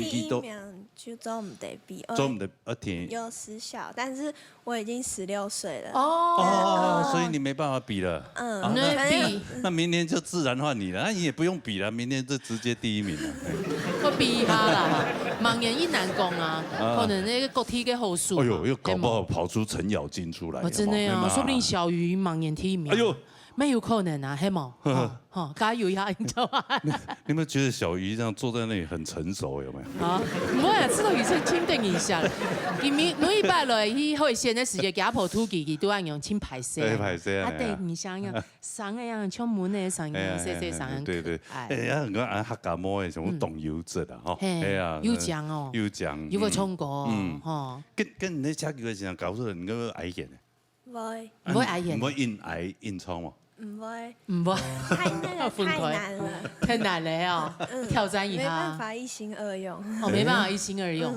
就做唔得比，做唔得田有失效，但是我已經16歲了。哦，所以你沒辦法比了。嗯，那明年就自然換你了，那你也不用比了，明年就直接第一名了。我比下啦，盲人一難講啊，可能那個國體嘅好數。哎呦，又搞不好跑出程咬金出來。真的啊，說不定小於盲人第一名。哎呦。沒有可能啊，係冇，加油一下，你知道嗎？你有沒有覺得小魚這樣坐在那裡很成熟？有沒有？啊，唔會啊，這都已經輕定一下。因為每一擺來去會現在世界家婆土記，都按用輕排泄。排泄啊！對，你想呀，上個樣敲門呢，上個細上。對對。哎呀，我按客家摸嘅，什麼懂油質啊？嗬。係啊。有醬哦。有醬。有個蔥果。哦。跟你車腳嘅時候搞出嚟，你個矮眼咧？唔會。唔會矮眼。唔會印瘡喎。唔會，唔會，太難了，太難了哦！挑戰一下，沒辦法一心二用。哦，沒辦法一心二用。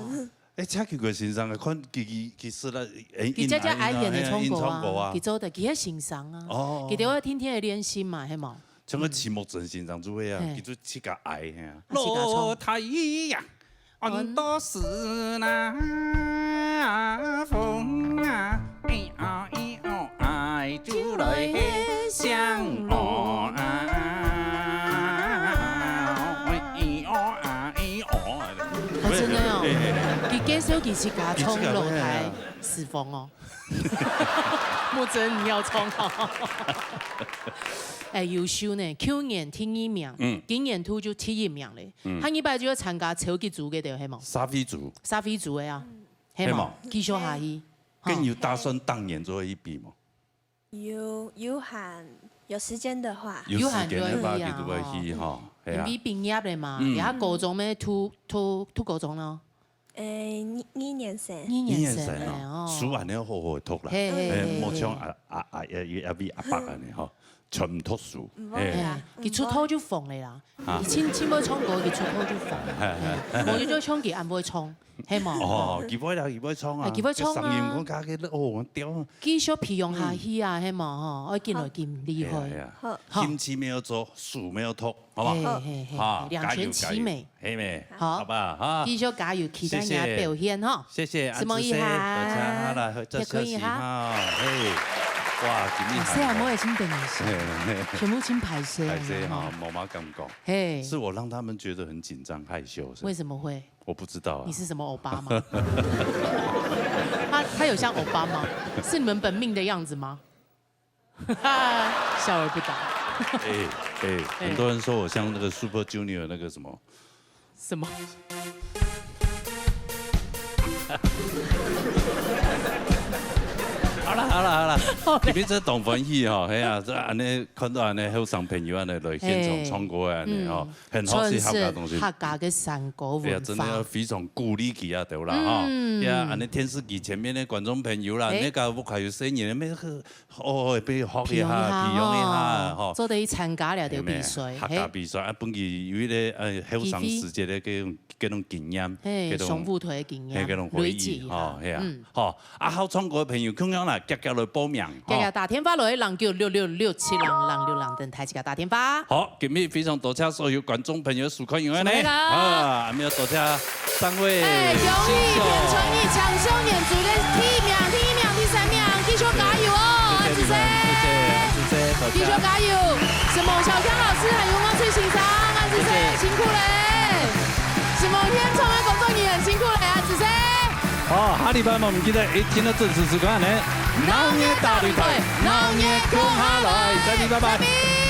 誒，車佢個身上嘅看其實啦，佢只矮眼嘅衝過啊，佢做得佢喺身上啊，佢哋要天天去練習嘛，係冇？像個齊木真身上做咩啊？佢做切個矮係啊。落太陽，安多是那風啊，愛就來相愛。真的哦，佢介紹佢自家衝落台釋放哦。莫真你要衝哦。誒優秀呢，去年第一名，今年就第一名咧。下禮拜就要參加超級組嘅對係冇？沙飛組。沙飛組嘅啊，係冇？繼續下去。跟有打算當年做一比嗎？有限，有時間的話。有時間的話，佢都會去哈。你畢業咧嘛？而家高中咩？讀高中咯。2年生。2年生哦。書完你好好讀啦。冇像阿伯安尼嗬，全唔讀書。係啊，佢出頭就放你啦。佢千冇衝過，佢出頭就放。冇咗衝佢，唔會衝。係冇。哦，佢會啦，佢會衝啊。佢會衝啊。上面嗰家嘅哦，我屌。繼續培養下去啊，係冇嗬，我見來見厲害。kimchi沒有做，書沒有讀，好嘛？好，兩全其美，係咪？好吧，哈。繼續加油，期待你嘅表現哈。謝謝，什麼一下？好啦，再休息哈。哇，幾厲害！係啊，我也先等一下，全部先排泄。排泄哈，冇乜感覺。是我讓他們覺得很緊張害羞。為什麼會？我不知道啊。你是什麼歐巴嗎？他有像歐巴嗎？是你們本命的樣子嗎？笑而不答。很多人說我像那個 Super Junior 那個什麼？什麼？好啦，入邊這當歡喜吼，係啊，這安尼看到安尼好上朋友安尼來現場唱歌安尼吼，很好是客家東西。客家嘅山歌文化，真的要非常鼓勵佢啊，對啦哈。呀，安尼電視機前面的觀眾朋友啦，那個我還有聲音，咩哦，俾學一下，培養一下，吼。做得參加了條比賽，客家比賽啊，本期有啲好上世界嘅嗰種經驗，嗰種上舞台嘅經驗，嗰種回憶，吼，係啊，吼，啊好唱歌嘅朋友，咁樣啦。夾夾來報名，夾夾打電話來，人叫6667人等台，自己打電話。好，今日非常多謝所有觀眾朋友收看我哋呢。啊，還沒有多謝三位。恭喜田春義搶秀年組嘅第一名、第3名，繼續加油哦！安子生，繼續加油！什麼小強老師還有我最欣賞，安子生辛苦嘞！什麼天創嘅工作你很辛苦嘞，安子生。好，下禮拜我唔記得聽到準時時間呢。鬧熱大擂台，鬧熱共下來，再見，拜拜。